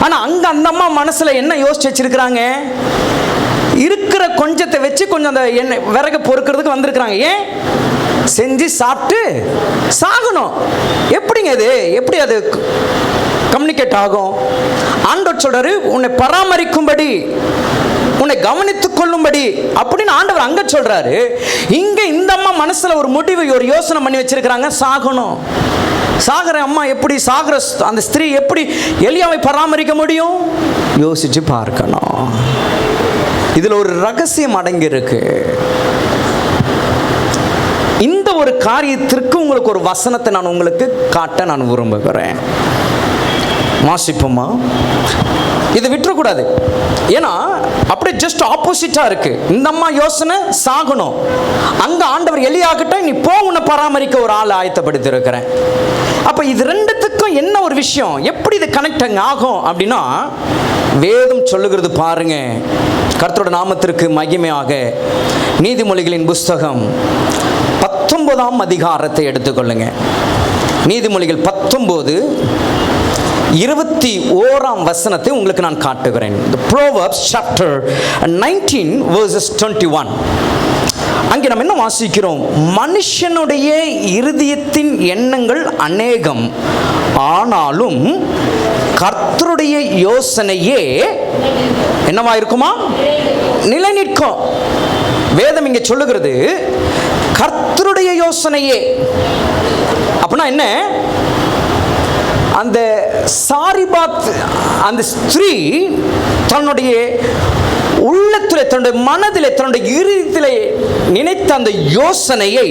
ஆனா அங்க அந்த அம்மா மனசுல என்ன யோசிச்சு வச்சிருக்கிறாங்க? இருக்கிற கொஞ்சத்தை வச்சு கொஞ்சம் அந்த எண்ணெய் விறகு பொறுக்கிறதுக்கு வந்திருக்கிறாங்க. ஏன்? செஞ்சு சாப்பிட்டு சாகணும். எப்படிங்க அது, எப்படி அது கம்யூனிகேட் ஆகும்? ஆண்டவர் சொல்றாரு, உன்னை பராமரிக்கும்படி, உன்னை கவனித்துக் கொள்ளும்படி அப்படின்னு ஆண்டவர் அங்க சொல்றாரு. இங்க இந்த அம்மா மனசுல ஒரு முடிவு, ஒரு யோசனை பண்ணி வச்சிருக்கிறாங்க, சாகணும். சாகர அம்மா எப்படி, சாகர அந்த ஸ்திரீ எப்படி எலியாவை பராமரிக்க முடியும்? யோசிச்சு பார்க்கணும். இதுல ஒரு ரகசியம் அடங்கி இருக்கு. இந்த ஒரு காரியத்திற்கு உங்களுக்கு ஒரு வசனத்தை நான் உங்களுக்கு காட்ட நான் விரும்புகிறேன். வாசிப்போமா? இதை விட்டுறக்கூடாது. ஏன்னா அப்படியே ஜஸ்ட் ஆப்போசிட்டா இருக்கு. இந்த அம்மா யோசனை சாகணும், அங்க ஆண்டவர் எலியாகிட்ட நீ போ, உன்னை பராமரிக்க ஒரு ஆள் ஆயத்தப்படுத்தி இருக்கிறேன். அப்ப இது ரெண்டுத்துக்கும் என்ன ஒரு விஷயம், எப்படி இது கனெக்ட் ஆகும் அப்படின்னா, வேதம் சொல்லுகிறது பாருங்க. கர்த்தருடைய நாமத்திற்கு மகிமையாக நீதிமொழிகளின் புஸ்தகம் 19ஆம் அதிகாரத்தை எடுத்துக்கொள்ளுங்க. நீதிமொழிகள் 19:21 வசனத்தை உங்களுக்கு நான் காட்டுகிறேன். Proverbs chapter 19 verses 21. அங்கே நம்ம என்ன வாசிக்கிறோம்? மனுஷனுடைய இருதயத்தின் எண்ணங்கள் அநேகம், ஆனாலும் கர்த்தருடைய யோசனையே என்னவா இருக்குமா? நிலை நிற்கும். வேதம் இங்கே சொல்லுகிறது கர்த்தருடைய யோசனையே. அப்படின்னா என்ன? அந்த சாரிபாத் அந்த ஸ்திரீ தன்னுடைய உள்ளத்திலே, தன்னுடைய மனதிலே, தன்னுடைய இருதயத்திலே நினைத்த அந்த யோசனையை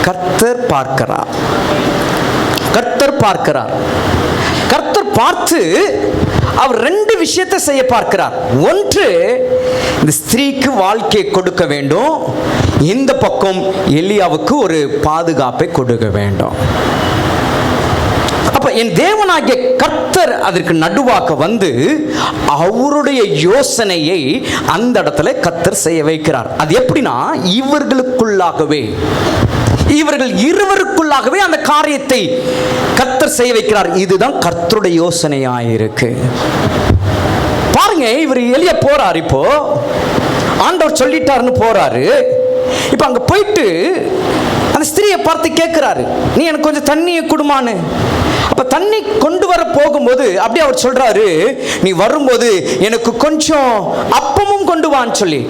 கர்த்தர் பார்க்கிறார். கர்த்தர் பார்க்கிறார். கர்த்தர் பார்த்து அவர் ரெண்டு விஷயத்தை செய்ய பார்க்கிறார். ஒன்று, இந்த ஸ்திரீக்கு வாழ்க்கையை கொடுக்க வேண்டும், இந்த பக்கம் எலியாவுக்கு ஒரு பாதுகாப்பை கொடுக்க வேண்டும். அப்ப என் தேவனாகிய கர்த்தர் அதற்கு நடுவாக வந்து அவருடைய யோசனையை அந்த இடத்துல கர்த்தர் செய்ய வைக்கிறார். அது எப்படின்னா, இவர்களுக்குள்ளாகவே, இவர்கள் இருவருக்குள்ளாகவே அந்த காரியத்தை கர்த்தர் செய்ய வைக்கிறார். இதுதான் கர்த்தருடைய யோசனையாயிருக்கு. பாருங்க, இவர் எலியா போறார். இப்போ ஆண்டவர் சொல்லிட்டாருன்னு போறாரு. இப்ப அங்க போயிட்டு அந்த ஸ்திரியை பார்த்து கேட்கிறாரு, நீ எனக்கு கொஞ்சம் தண்ணியை கொடுமான்னு. அப்ப தண்ணி கொண்டு வர போகும்போது அப்படியே அவர் சொல்றாரு, நீ வரும்போது எனக்கு கொஞ்சம் அப்பமும் கொண்டு வான்னு சொல்லி.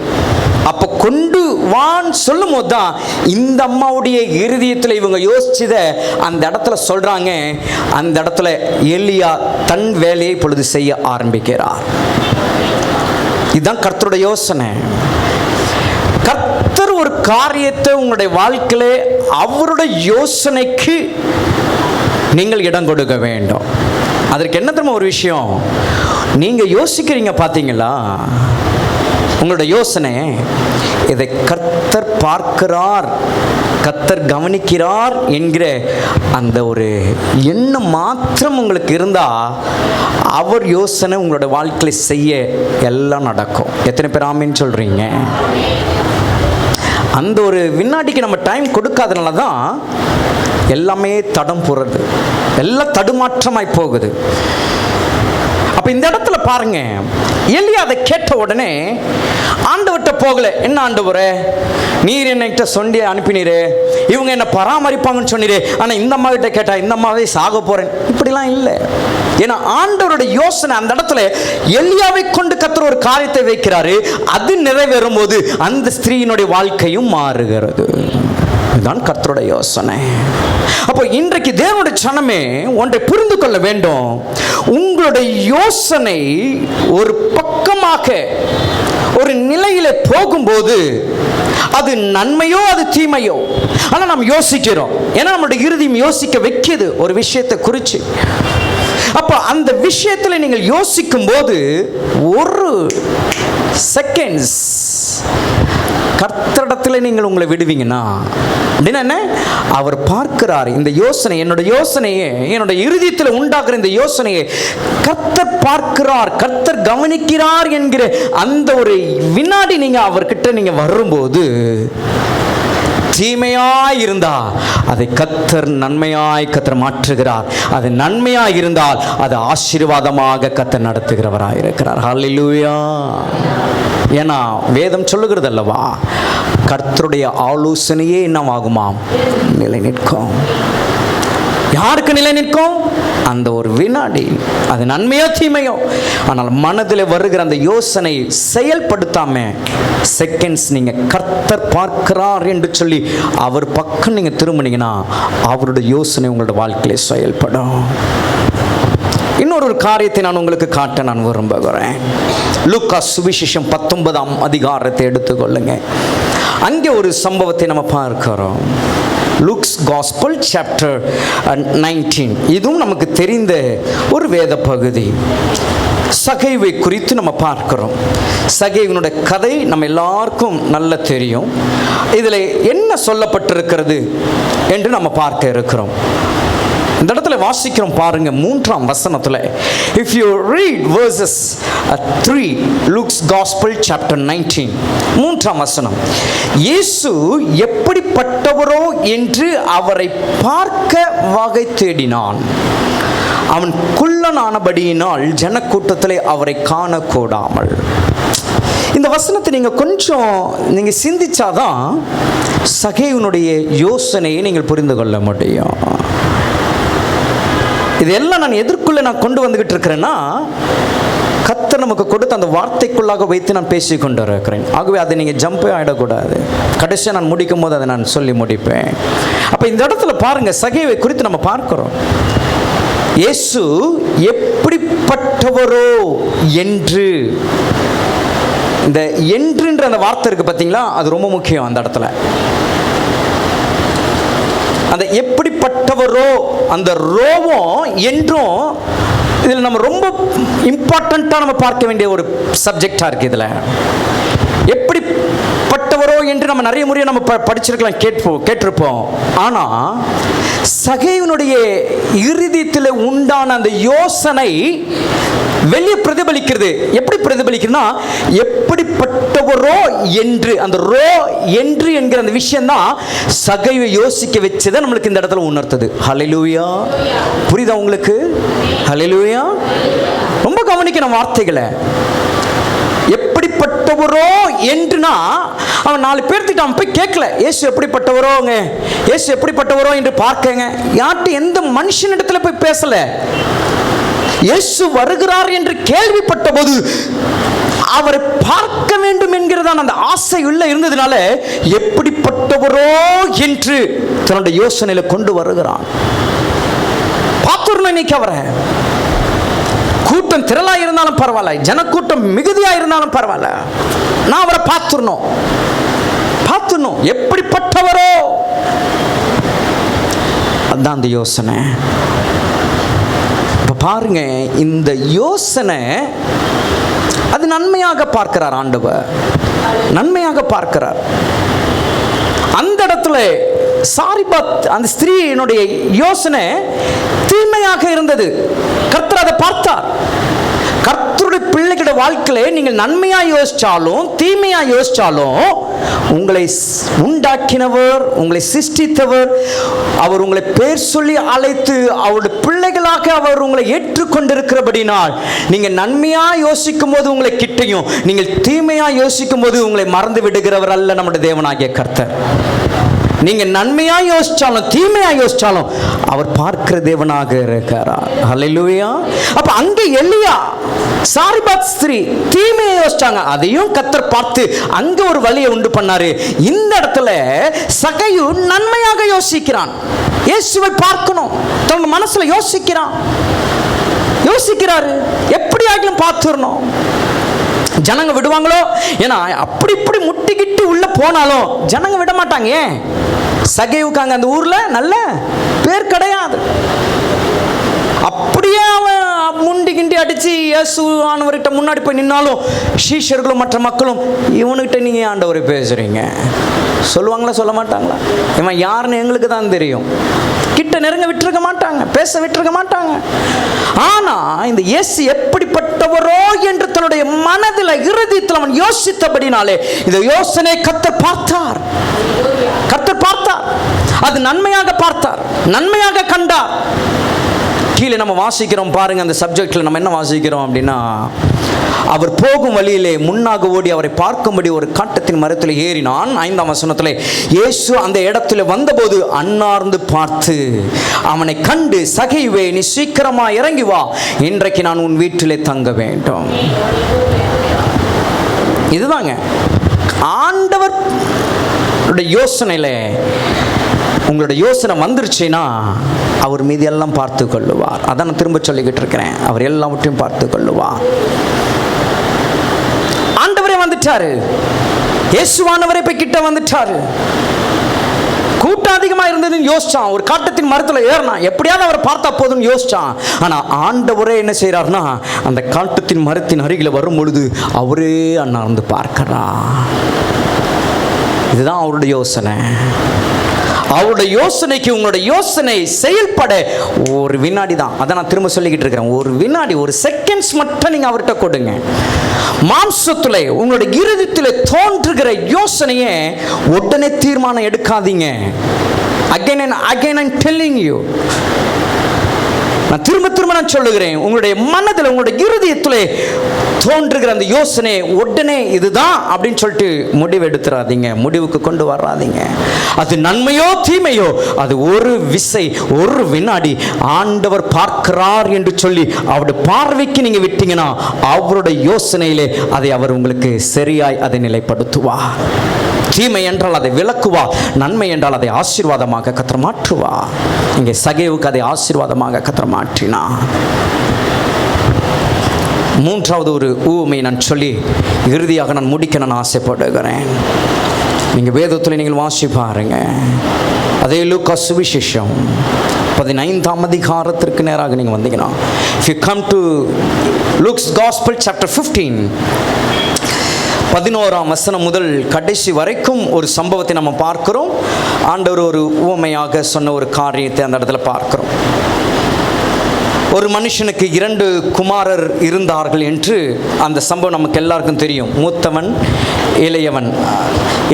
அப்ப கொண்டு வான்னு சொல்லும் போது தான் இந்த அம்மாவுடைய இருதயத்தில் இவங்க யோசிச்சத அந்த இடத்துல சொல்றாங்க. அந்த இடத்துல எலியா தன் வேலையை பொழுது செய்ய ஆரம்பிக்கிறார். இதுதான் கர்த்தருடைய யோசனை. கர்த்தர் ஒரு காரியத்தை உங்களுடைய வாழ்க்கையில அவருடைய யோசனைக்கு நீங்கள் இடம் கொடுக்க வேண்டும். அதற்கு என்ன தெரியுமா ஒரு விஷயம், நீங்க யோசிக்கிறீங்க பாத்தீங்களா, உங்களுடைய யோசனை இதை கர்த்தர் பார்க்கிறார், கர்த்தர் கவனிக்கிறார் என்கிற அந்த ஒரு எண்ணம் மாத்திரம் உங்களுக்கு இருந்தால் அவர் யோசனை உங்களோட வாழ்க்கையில் செய்ய எல்லாம் நடக்கும். எத்தனை பேர் ஆமீன்னு சொல்கிறீங்க? அந்த ஒரு வினாடிக்கு நம்ம டைம் கொடுக்காதனால தான் எல்லாமே தடம் போகிறது, எல்லாம் தடுமாற்றமாய் போகுது. அப்போ இந்த இடத்துல பாருங்க, எலியா அதை கேட்ட உடனே ஆண்டவர்கிட்ட போகல. என்ன ஆண்டவரே, நீர் என்னகிட்ட சொல்லி அனுப்பினீரே, இவங்க என்ன பராமரிப்பாங்கன்னு சொன்னீரே, ஆனால் இந்த அம்மா கிட்ட கேட்டா இந்த அம்மாவே சாக போறேன், இப்படிலாம் இல்லை. ஏன்னா ஆண்டவருடைய யோசனை அந்த இடத்துல எலியாவை கொண்டு கர்த்தர் ஒரு காரியத்தை வைக்கிறாரு. அது நிறைவேறும் போது அந்த ஸ்திரீயினுடைய வாழ்க்கையும் மாறுகிறது. இதுதான் கர்த்தருடைய யோசனை. அப்போ இன்றைக்கு தேவனுடைய ஜனமே ஒன்றை புரிந்து கொள்ள வேண்டும். உங்களுடைய யோசனை ஒரு பக்கமாக ஒரு நிலையில போகும்போது அது நன்மையோ அது தீமையோ, ஆனால் நாம் யோசிக்கிறோம். ஏன்னா நம்மளுடைய இருதயம் யோசிக்க வைக்கிது ஒரு விஷயத்தை குறித்து. அப்போ அந்த விஷயத்தில் நீங்கள் யோசிக்கும் போது ஒரு செகண்ட்ஸ் கர்த்தரிடத்தில் நீங்கள் உங்களை விடுவீங்கன்னா அப்படின்னா என்ன, அவர் பார்க்கிறார். இந்த யோசனை, என்னோட யோசனையே, என்னோட இருதயத்தில் உண்டாக்குற இந்த யோசனையை கர்த்தர் பார்க்கிறார், கர்த்தர் கவனிக்கிறார் என்கிற அந்த ஒரு வினாடி நீங்க அவர்கிட்ட நீங்க வரும்போது, தீமையாய் இருந்தா அதை கர்த்தர் நன்மையாய் கர்த்தர் மாற்றுகிறார். அது நன்மையாய் இருந்தால் அது ஆசீர்வாதமாக கர்த்தர் நடத்துகிறவராய் இருக்கிறார். ஹல்லேலூயா. ஏன்னா வேதம் சொல்லுகிறது அல்லவா, கர்த்தருடைய ஆலோசனையே என்னவாகுமாம், நிலை நிற்கும். யாருக்கு நிலை நிற்கும்? அந்த ஒரு வினாடி, அது நன்மையோ தீமையோ, ஆனால் மனதில் வருகிற அந்த யோசனை செயல்படுத்தாம செகண்ட்ஸ் நீங்க கர்த்தர் பார்க்கிறார் என்று சொல்லி அவர் பக்கம் நீங்க திரும்பினீங்கன்னா அவருடைய யோசனை உங்களோட வாழ்க்கையில செயல்படும். இன்னொரு காரியத்தை நான் உங்களுக்கு காட்ட நான் விரும்புகிறேன். லூக்கா சுவிசேஷம் 19ஆம் அதிகாரத்தை எடுத்துக்கொள்ளுங்க. அங்கே ஒரு சம்பவத்தை நம்ம பார்க்கிறோம். Luke's gospel chapter 19. இதுவும் நமக்கு தெரிந்த ஒரு வேத பகுதி. சகைவை குறித்து நம்ம பார்க்கிறோம். சகைவனுடைய கதை நம்ம எல்லாருக்கும் நல்லா தெரியும். இதில் என்ன சொல்லப்பட்டிருக்கிறது என்று நம்ம பார்க்க இருக்கிறோம். இந்த இடத்துல வாசிக்கிறோம் பாருங்க, 3ஆம் வசனத்துல. If you read verses 3, Luke's Gospel chapter 19, 3ஆம் வசனம். இயேசு எப்படிப்பட்டவரோ என்று அவரை பார்க்க வகை தேடினான். அவன் குள்ளனானபடியினால் ஜனக்கூட்டத்திலே அவரை காணக்கூடாமல். இந்த வசனத்தை நீங்க கொஞ்சம் நீங்க சிந்திச்சாதான் சகேயுனுடைய யோசனையை நீங்கள் புரிந்து கொள்ள முடியும். இதெல்லாம் நான் எதற்குள்ள நான் கொண்டு வந்துகிட்டு இருக்கிறேன்னா, கர்த்தர் நமக்கு கொடுத்த அந்த வார்த்தைக்குள்ளாக வைத்து நான் பேசி கொண்டு இருக்கிறேன். ஆகவே அதை நீங்கள் ஜம்பே ஆகிடக்கூடாது. கடைசியாக நான் முடிக்கும் போது அதை நான் சொல்லி முடிப்பேன். அப்போ இந்த இடத்துல பாருங்க, சகைவை குறித்து நம்ம பார்க்கிறோம். இயேசு எப்படிப்பட்டவரோ என்று, இந்த என்றுன்ற அந்த வார்த்தை இருக்கு பார்த்தீங்களா, அது ரொம்ப முக்கியம். அந்த இடத்துல அந்த எப்படிப்பட்டவரோ, அந்த ரோவும் என்றும் இதில் நம்ம ரொம்ப இம்பார்ட்டண்ட்டாக நம்ம பார்க்க வேண்டிய ஒரு சப்ஜெக்டாக இருக்குது. இதில் எப்படிப்பட்டவரோ என்று நம்ம நிறைய முறையை நம்ம படிச்சிருக்கலாம், கேட்டிருப்போம். ஆனால் சகைவனுடைய இருதயத்தில் உண்டான அந்த யோசனை வெளியே பிரதிபலிக்கிறது. எப்படி பிரதிபலிக்குதுன்னா, எப்படிப்பட்டவரோ என்று, அந்த ரோ என்று என்கிற அந்த விஷயம் தான் சகைவை யோசிக்க வச்சதை நம்மளுக்கு இந்த இடத்துல உணர்த்தது. ஹல்லேலூயா. புரியுதா உங்களுக்கு? ஹல்லேலூயா. ரொம்ப கவனிக்கணும் வார்த்தைகளை. எப்படிப்பட்டவரோ என்றுனா, அவன் 4 பேர்த்திட்ட அவன் போய் கேட்கல, இயேசு எப்படிப்பட்டவரோங்க, இயேசு எப்படிப்பட்டவரோ என்று பார்க்கங்க. யார்கிட்ட எந்த மனுஷனிடத்துல போய் பேசல. இயேசு வருகிறார் என்று கேள்விப்பட்ட போது அவரை பார்க்க வேண்டும் என்கிறதான அந்த ஆசை உள்ள இருந்ததுனால எப்படிப்பட்டவரோ என்று தன்னுடைய யோசனையில கொண்டு வருகிறான். பார்த்துடணும் இன்னைக்கு அவரை. கூட்டம் திரளா இருந்தாலும் பரவாயில்ல, ஜனக்கூட்டம் மிகுதியா இருந்தாலும் பரவாயில்ல, நான் அவரை பார்த்துடணும். எப்படிப்பட்டவரோ, அதுதான் அந்த யோசனை. பாருங்க, இந்த யோசனை அது நன்மையாக பார்க்கிறார் ஆண்டவர், நன்மையாக பார்க்கிறார். அந்த இடத்துல சாரிபாத் அந்த ஸ்திரீயினுடைய யோசனை தீமையாக இருந்தது. கர்த்தர் அதை பார்த்தார். கர்த்தருடைய பிள்ளைகளோட வாழ்க்கையிலே நீங்கள் நன்மையா யோசிச்சாலும் தீமையா யோசிச்சாலும் உங்களை உண்டாக்கினவர், உங்களை சிருஷ்டித்தவர், அவர் உங்களை பேர் சொல்லி அழைத்து அவருடைய பிள்ளைகளாக அவர் உங்களை ஏற்றுக்கொண்டிருக்கிறபடினால் நீங்கள் நன்மையா யோசிக்கும் போது உங்களை கிட்டையும், நீங்கள் தீமையா யோசிக்கும் போது உங்களை மறந்து விடுகிறவர் அல்ல நம்முடைய தேவனாகிய கர்த்தர். நீங்க நன்மையா யோசிச்சாலும் தீமையா யோசிச்சாலும் அவர் பார்க்கிற தேவனாக இருக்கிறார். ஹல்லேலூயா. அப்ப அங்க எலியா சாரிபாத் ஸ்திரீ தீமையை யோசிச்சாங்க, அதையும் கர்த்தர் பார்த்து அங்க ஒரு வழியை உண்டு பண்ணாரு. இந்த இடத்துல சகையு நன்மையாக யோசிக்கிறான். இயேசுவை பார்க்கணும், தன் மனசுல யோசிக்கிறாரு, எப்படி ஆகிலும் பார்த்துடணும். ஜனங்க விடுவாங்களோ, ஏன்னா அப்படி இப்படி முட்டிக்கிட்டு உள்ள போனாலும் ஜனங்க விட மாட்டாங்க. ஏன்? சகைவுக்காங்க அந்த ஊர்ல நல்ல பேர் கிடையாது. அப்படியே அவன் முண்டி கிண்டி அடிச்சு இயேசுவானவர்கிட்ட முன்னாடி போய் நின்னாலும் சீஷர்களும் மற்ற மக்களும் இவனுக்கிட்ட நீங்க ஆண்டவரை பேசுறீங்க சொல்லுவாங்களா சொல்ல மாட்டாங்களா? இவன் யாருன்னு எங்களுக்கு தான் தெரியும். கிட்ட நெருங்க விட்டுருக்க மாட்டாங்க, பேச விட்டுருக்க மாட்டாங்க. ஆனா இந்த இயேசு எப்படிப்பட்டவரோ என்று தன்னுடைய மனதில் இருதயத்தில் அவன் யோசித்தபடினாலே இந்த யோசனை கர்த்தர் பார்த்தார். அது நன்மையாக பார்த்தார், நன்மையாக கண்டார். கீழே நம்ம வாசிக்கிறோம் பாருங்க, அந்த சப்ஜெக்ட்ல நம்ம என்ன வாசிக்கிறோம் அப்படின்னா, அவர் போகும் வழியிலே முன்னாக ஓடி அவரை பார்க்கும்படி ஒரு காட்டத்தின் மரத்தில் ஏறினான். 5ஆம் வசனத்திலே இயேசு அந்த இடத்துல வந்தபோது அன்னார்ந்து பார்த்து அவனை கண்டு, சகைவே நீ சீக்கிரமா இறங்கி வா, இன்றைக்கு நான் உன் வீட்டிலே தங்க வேண்டும். இதுதாங்க ஆண்டவர் யோசனையில. உங்களுடைய யோசனை வந்துருச்சுன்னா அவர் மீது எல்லாம் பார்த்து கொள்ளுவார். அதான் நான் திரும்ப சொல்லிக்கிட்டு இருக்கிறேன், அவர் எல்லாவற்றையும் பார்த்து கொள்ளுவார். ஆண்டவரே வந்துட்டாரு, இயேசுவானவரே போய் கிட்ட வந்துட்டாரு. கூட்டம் அதிகமா இருந்ததுன்னு யோசிச்சான், ஒரு காட்டத்தின் மரத்துல ஏறினான், எப்படியாவது அவரை பார்த்தா போதுன்னு யோசிச்சான். ஆனா ஆண்டவரே என்ன செய்யறாருன்னா, அந்த காட்டத்தின் மரத்தின் அருகில வரும் பொழுது அவரே அண்ணாந்து பார்க்கிறார். இதுதான் அவருடைய யோசனை. அவருடைய யோசனைக்கு உங்களுடைய யோசனை செயல்பட ஒரு வினாடி தான். அதை நான் திரும்ப சொல்லிக்கிட்டு இருக்கிறேன், ஒரு வினாடி, ஒரு செகண்ட்ஸ் மட்டும் நீங்க அவர்கிட்ட கொடுங்க. மாம்சத்துல உங்களுடைய இருதயத்தில் தோன்றுகிற யோசனையை உடனே தீர்மானம் எடுக்காதீங்க. again I'm telling you, நான் திரும்ப நான் சொல்லுகிறேன், உங்களுடைய மனதில் உங்களுடைய இருதயத்திலே தோன்றுகிற அந்த யோசனை உடனே இதுதான் அப்படின்னு சொல்லிட்டு முடிவு எடுத்துறாதீங்க, முடிவுக்கு கொண்டு வராதீங்க. அது நன்மையோ தீமையோ அது ஒரு விசை, ஒரு வினாடி ஆண்டவர் பார்க்கிறார் என்று சொல்லி அவருடைய பார்வைக்கு நீங்க விட்டீங்கன்னா அவருடைய யோசனையிலே அதை அவர் உங்களுக்கு சரியாய் அதை நிலைப்படுத்துவார். தீமை என்றால் அதை விலக்குவா, நன்மை என்றால் அதை ஆசீர்வாதமாக கர்த்தர் மாற்றுவா. இங்கே சகேவுக்கு அதை ஆசீர்வாதமாக கர்த்தர் மாற்றினா. மூன்றாவது ஒரு ஊமை நான் சொல்லி இறுதியாக நான் முடிக்க நான் ஆசைப்படுகிறேன். நீங்கள் வேதத்தில் நீங்கள் வாசி பாருங்க, அதே லூக்கா சுவிசேஷம் 15ஆம் அதிகாரத்திற்கு நேராக நீங்கள் வந்தீங்கன்னா, if you come to Luke's Gospel chapter 15, 11ஆம் வசனம் முதல் கடைசி வரைக்கும் ஒரு சம்பவத்தை நம்ம பார்க்கிறோம். ஆண்டவர் ஒரு உவமையாக சொன்ன ஒரு காரியத்தை அந்த இடத்துல பார்க்கிறோம். ஒரு மனுஷனுக்கு 2 குமாரர் இருந்தார்கள் என்று அந்த சம்பவம் நமக்கு எல்லாருக்கும் தெரியும். மூத்தவன் இளையவன்.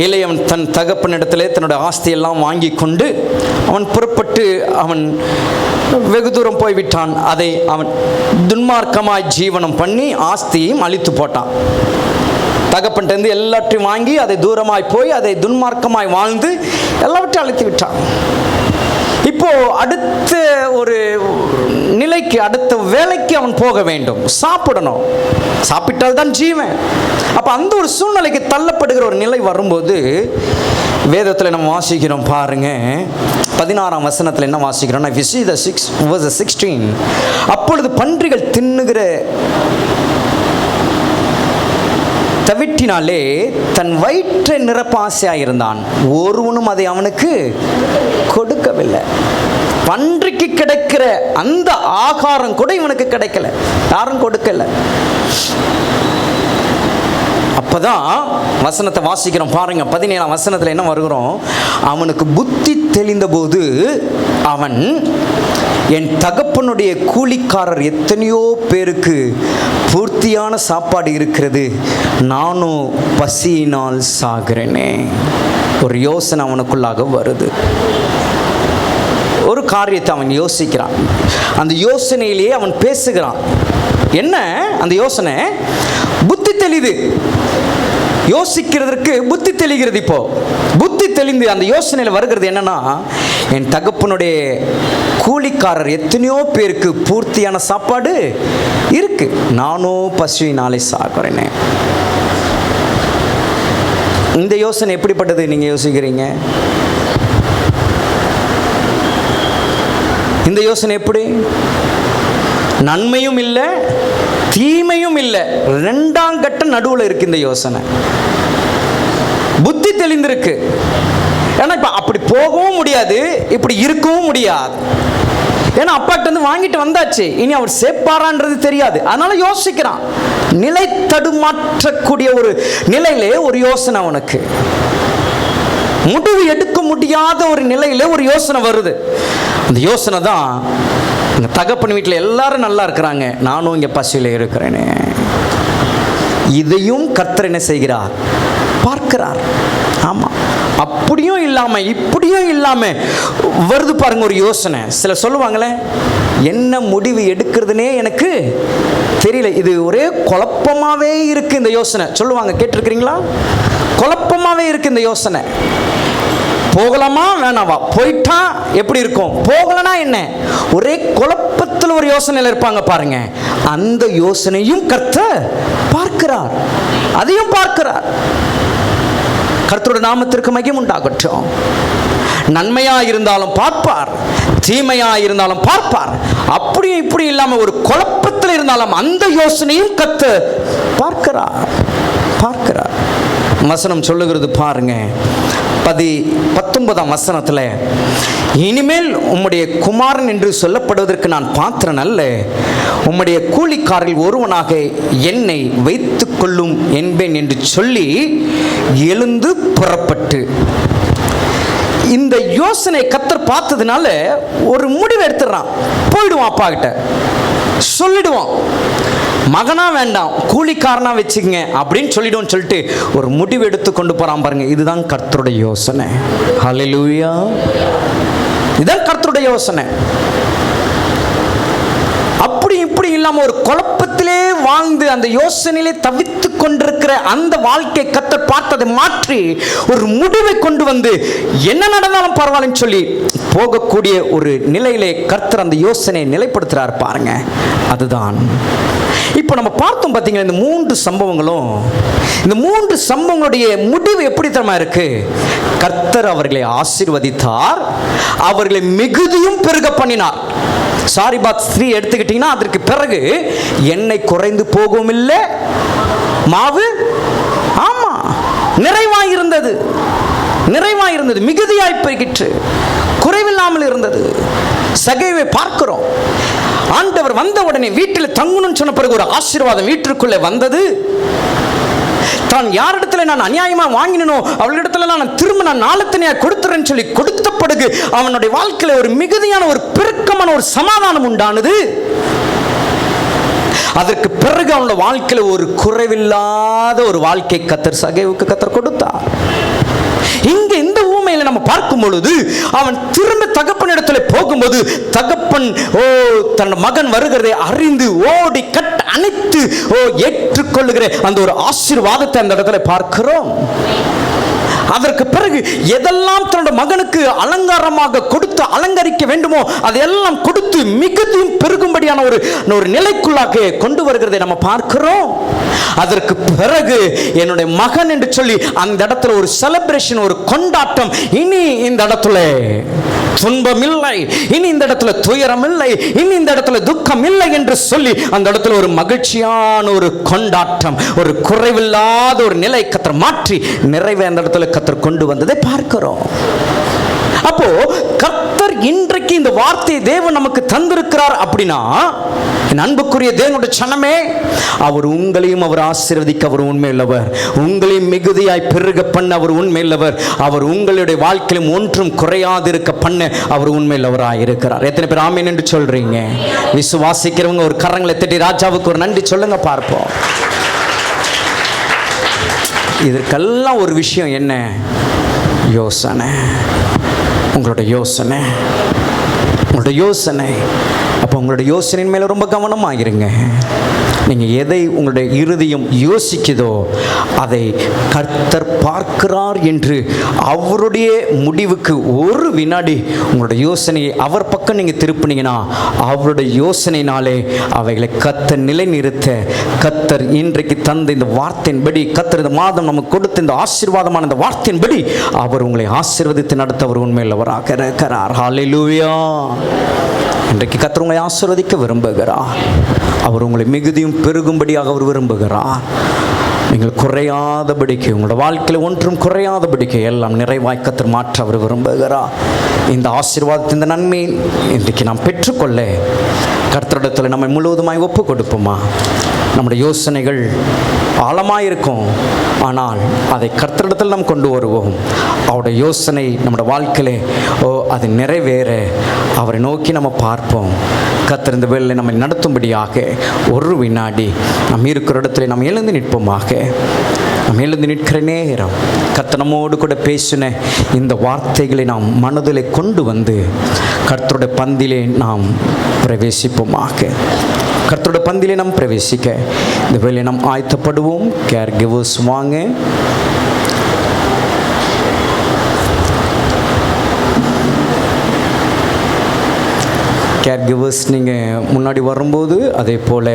இளையவன் தன் தகப்பனிடத்திலே தன்னுடைய ஆஸ்தியெல்லாம் வாங்கி கொண்டு அவன் புறப்பட்டு அவன் வெகு தூரம் போய்விட்டான். அதை அவன் துன்மார்க்கமாய் ஜீவனம் பண்ணி ஆஸ்தியையும் அழித்து போட்டான். தகப்பன்ட்டு எல்லாற்றையும் வாங்கி அதை தூரமாய் போய் அதை துன்மார்க்கமாய் வாழ்ந்து எல்லாவற்றையும் அழித்து விட்டான். இப்போ அடுத்த ஒரு நிலைக்கு, அடுத்த வேலைக்கு அவன் போக வேண்டும், சாப்பிடணும், சாப்பிட்டால் தான் ஜீவன். அப்ப அந்த ஒரு சூழ்நிலைக்கு தள்ளப்படுகிற ஒரு நிலை வரும்போது வேதத்தில் நம்ம வாசிக்கிறோம் பாருங்க, 16ஆம் வசனத்தில் என்ன வாசிக்கிறோம்? If you see the 6 verse 16, அப்பொழுது பன்றிகள் தின்னுகிற தவிட்டினாலே தன் வயிற்றை நிரப்ப ஆசையாயிருந்தான், ஒருவனும் அதை அவனுக்கு கொடுக்கவில்லை. பன்றிக்கு கிடைக்கிற அந்த ஆகாரம் கூட இவனுக்கு கிடைக்கல, யாரும் கொடுக்கல. அப்பதான் வசனத்தை வாசிக்கிறோம் பாருங்க. 17ஆம் வசனத்தில் என்ன வருகிறோம்? அவனுக்கு புத்தி தெளிந்த போது அவன், என் தகப்பனுடைய கூலிக்காரர் எத்தனையோ பேருக்கு பூர்த்தியான சாப்பாடு இருக்கிறது, நானும் பசியினால் சாகிறேனே. ஒரு யோசனை அவனுக்குள்ளாக வருது. ஒரு காரியத்தை அவன் யோசிக்கிறான். அந்த யோசனையிலேயே அவன் பேசுகிறான். என்ன அந்த யோசனை? புத்தி தெளிது. யோசிக்கிறதுக்கு புத்தி தெளிகிறது. இப்போ புத்தி தெளிந்து அந்த யோசனையில் வருகிறது என்னன்னா, என் தகப்பனுடைய கூலிக்காரர் எத்தனையோ பேருக்கு பூர்த்தியான சாப்பாடு இருக்கு, நானும் பசியினாலே சாகிறேனே. இந்த யோசனை எப்படிப்பட்டது நீங்க யோசிக்கிறீங்க? இந்த யோசனை எப்படி? நன்மையும் இல்லை, தீமையும் இல்லை, ரெண்டாம் கட்ட நடுவில் இருக்கு இந்த யோசனை. புத்தி தெளிந்திருக்கு. ஏன்னா இப்ப அப்படி போகவும் முடியாது, இப்படி இருக்கவும் முடியாது. ஏன்னா அப்பாட்ட வந்து வாங்கிட்டு வந்தாச்சு, இனி அவர் சேர்ப்பாரான்றது தெரியாது. அதனால யோசிக்கிறான். நிலை தடுமாற்றக்கூடிய ஒரு நிலையிலே ஒரு யோசனை அவனுக்கு. முடிவு எடுக்க முடியாத ஒரு நிலையில ஒரு யோசனை வருது. அந்த யோசனை தான், இந்த தகப்பன் வீட்டில் எல்லாரும் நல்லா இருக்கிறாங்க, நானும் இங்கே பசியில் இருக்கிறேனே. இதையும் கர்த்தர் என்ன செய்கிறார்? பார்க்கிறார். ஆமாம், அப்படியும் இல்லாமல் இப்படியும் இல்லாமல் வருது பாருங்க ஒரு யோசனை. சில சொல்லுவாங்களே, என்ன முடிவு எடுக்கிறதுனே எனக்கு தெரியல, இது ஒரே குழப்பமாகவே இருக்குது இந்த யோசனை சொல்லுவாங்க. கேட்டிருக்கிறீங்களா? குழப்பமாகவே இருக்குது இந்த யோசனை. போகலாமா வேணாவா, போயிட்டா எப்படி இருக்கும், போகலனா என்ன, ஒரே குழப்பத்தில் ஒரு யோசனையில் இருப்பாங்க பாருங்க. அந்த யோசனையும் கர்த்தர் பார்க்கிறார், அதையும் பார்க்கிறார். கர்த்தருடைய நாமத்திற்கு மகிமை உண்டாகட்டும். நன்மையா இருந்தாலும் பார்ப்பார், தீமையா இருந்தாலும் பார்ப்பார். அப்படியும் இப்படி இல்லாம ஒரு குழப்பத்தில் இருந்தாலும் அந்த யோசனையும் கர்த்தர் பார்க்கிறார். வசனம் சொல்லுகிறது பாருங்க, 19ஆம் வசனத்தில், இனிமேல் உம்முடைய குமாரன் என்று சொல்லப்படுவதற்கு நான் பாத்திரன் அல்ல, உம்முடைய கூலிக்காரில் ஒருவனாக என்னை வைத்துக் கொள்ளும் என்பேன் என்று சொல்லி எழுந்து புறப்பட்டு. இந்த யோசனை கர்த்தர் பார்த்ததுனால ஒரு முடிவு எடுத்துடுறான். போயிடுவான், அப்பா கிட்ட சொல்லிடுவான், மகனா வேண்டாம் கூலிக்காரனா வச்சுக்கங்க அப்படின்னு சொல்லிட்டு ஒரு முடிவு எடுத்து கொண்டு போறான் பாருங்க. இதுதான் கர்த்தருடைய யோசனை. ஹல்லேலூயா. இதுதான் கர்த்தருடைய யோசனை. அப்படி இப்படி இல்லாம ஒரு குழப்பத்திலே வாழ்ந்து அந்த யோசனையிலே தவித்து கொண்டிருக்கிற அந்த வாழ்க்கை கர்த்தர் பார்த்ததை மாற்றி ஒரு முடிவை கொண்டு வந்து என்ன நடந்தாலும் பரவாயில்லன்னு சொல்லி போகக்கூடிய ஒரு நிலையிலே கர்த்தர் அந்த யோசனையை நிலைப்படுத்துறார் பாருங்க. அதுதான் இப்போ நம்ம பார்த்தோம் பார்த்தீங்களா, இந்த 3 சம்பவங்களும், இந்த 3 சம்பவங்களுடைய முடிவு எப்படி தரமா இருக்கு? கர்த்தர் அவர்களை ஆசீர்வதித்தார், அவர்களை மிகுதியும் பெருக பண்ணினார். சாரிபாத் ஸ்திரீ எடுத்துக்கிட்டீங்கன்னா அதற்கு பிறகு எண்ணெய் குறைந்து போகவும் இல்லை, மாவு ஆமா நிறைவாயிருந்தது, மிகுதியாய் பெருகிற்று, குறைவில்லாமல் இருந்தது. சகைவை பார்க்கிறோம். ஆண்டவர் வந்த உடனே வீட்டில் தங்கணும்னு சொன்ன பிறகு ஒரு ஆசீர்வாதம் வீட்டிற்குள்ளே வந்தது. தான் யாரிடத்துல நான் அநியாயமா வாங்கினோ அவளிடத்துல நான் திரும்ப நான் நாளத்தனையா கொடுத்துறேன்னு சொல்லி கொடுத்த பிறகு அவனுடைய வாழ்க்கையில ஒரு மிகுதியான ஒரு பெருக்கமான ஒரு சமாதானம் உண்டானது. அதற்கு பிறகு அவனோட வாழ்க்கையில ஒரு குறைவில்லாத ஒரு வாழ்க்கை கர்த்தர் சகேவுக்கு கர்த்தர் கொடுத்தார். இங்க இந்த ஊமையில நம்ம பார்க்கும் பொழுது அவன் திரும்ப தகப்பனிடத்துல போகும்போது தகப்பன் தன் மகன் வருகிறதை அறிந்து ஓடி கட்ட அணைத்து ஏற்றுக்கொள்ளுகிற அந்த ஒரு ஆசீர்வாதத்தை அந்த இடத்துல பார்க்கிறோம். அதற்கு பிறகு எதெல்லாம் தன்னுடைய மகனுக்கு அலங்காரமாக கொடுத்து அலங்கரிக்க வேண்டுமோ அதையெல்லாம் கொடுத்து மிகுதியும் பெருகும்படியான ஒரு நிலைக்குள்ளாக கொண்டு வருகிறதை நம்ம பார்க்கிறோம். அதற்கு பிறகு என்னுடைய மகன் என்று சொல்லி அந்த இடத்துல ஒரு செலிப்ரேஷன், ஒரு கொண்டாட்டம். இனி இந்த இடத்துல துன்பம் இல்லை, இனி இந்த இடத்துல துயரம் இல்லை, இனி இந்த இடத்துல துக்கம் இல்லை என்று சொல்லி அந்த இடத்துல ஒரு மகிழ்ச்சியான ஒரு கொண்டாட்டம், ஒரு குறைவில்லாத ஒரு நிலை கர்த்தர் மாற்றி நிறைவே அந்த இடத்துல கர்த்தர் கொண்டு வந்ததை பார்க்கிறோம். அப்போ கர்த்தர் இன்றைக்கு இந்த வார்த்தையை தேவன் நமக்கு தந்திருக்கிறார் அப்படின்னா என் அன்புக்குரிய தேவனுடைய சனமே, அவர் உங்களையும் அவர் ஆசீர்வதிக்க அவர் உண்மையுள்ளவர். உங்களையும் மிகுதியாய் பெருக பண்ண அவர் உண்மையுள்ளவர். அவர் உங்களுடைய வாழ்க்கையிலும் ஒன்றும் குறையாதிருக்க பண்ண அவர் உண்மையுள்ளவராய் இருக்கிறார். எத்தனை பேர் ஆமென் என்று சொல்றீங்க? விசுவாசிக்கிறவங்க ஒரு கரங்களை தட்டி ராஜாவுக்கு ஒரு நன்றி சொல்லுங்க பார்ப்போம். இதற்கெல்லாம் ஒரு விஷயம் என்ன? யோசனை. உங்களுடைய யோசனை, உங்களுடைய யோசனை. அப்போ உங்களுடைய யோசனையின் மேலே ரொம்ப கவனமாகிருங்க. நீங்கள் எதை உங்களுடைய இருதயம் யோசிக்குதோ அதை கர்த்தர் பார்க்கிறார் என்று அவருடைய முடிவுக்கு ஒரு வினாடி உங்களுடைய யோசனையை அவர் பக்கம் நீங்கள் திருப்பினீங்கன்னா, அவருடைய யோசனையினாலே அவைகளை கர்த்தர் நிலைநிறுத்த, கர்த்தர் இன்றைக்கு தந்த இந்த வார்த்தையின்படி, கர்த்தர் இந்த மாதம் நமக்கு கொடுத்த இந்த ஆசீர்வாதமான இந்த வார்த்தையின்படி அவர் உங்களை ஆசீர்வதித்து நடத்த அவர் உண்மையுள்ளவராக இருக்கிறார். ஹல்லேலூயா. இன்றைக்கு கர்த்தர் உங்களை ஆசீர்வதிக்க விரும்புகிறார். அவர் உங்களை மிகுதியும் பெருகும்படியாக அவர் விரும்புகிறார். நீங்கள் குறையாதபடிக்கு, உங்களோட வாழ்க்கையில் ஒன்றும் குறையாதபடிக்கு எல்லாம் நிறைவாய் கர்த்தர் மாற்ற அவர் விரும்புகிறார். இந்த ஆசீர்வாதத்தின் இந்த நன்மை இன்றைக்கு நாம் பெற்றுக்கொள்ள கர்த்தரிடத்தில் நம்மை முழுவதுமாய் ஒப்பு கொடுப்போமா? நம்முடைய யோசனைகள் ஆழமாயிருக்கும், ஆனால் அதை கர்த்தரிடத்தில் நாம் கொண்டு வருவோம். அவருடைய யோசனை நம்முடைய வாழ்க்கையிலே அது நிறைவேற அவரை நோக்கி நம்ம பார்ப்போம். கர்த்தர் இந்த வேளையில் நம்மை நடத்தும்படியாக ஒரு வினாடி நாம் இருக்கிற இடத்துல நாம் எழுந்து நிற்போமாக. நாம் எழுந்து நிற்கிற நேரம் கர்த்தர் நம்மோடு கூட பேசின இந்த வார்த்தைகளை நாம் மனதில் கொண்டு வந்து கர்த்தருடைய பந்திலே நாம் பிரவேசிப்போமாக. கர்த்தருடைய பந்திலே நாம் பிரவேசிக்க இந்த வேளையை நாம் ஆயத்தப்படுவோம். கேர் கிவர்ஸ் வாங்க. கேர் கிவர்ஸ் நீங்கள் முன்னாடி வரும்போது அதே போல்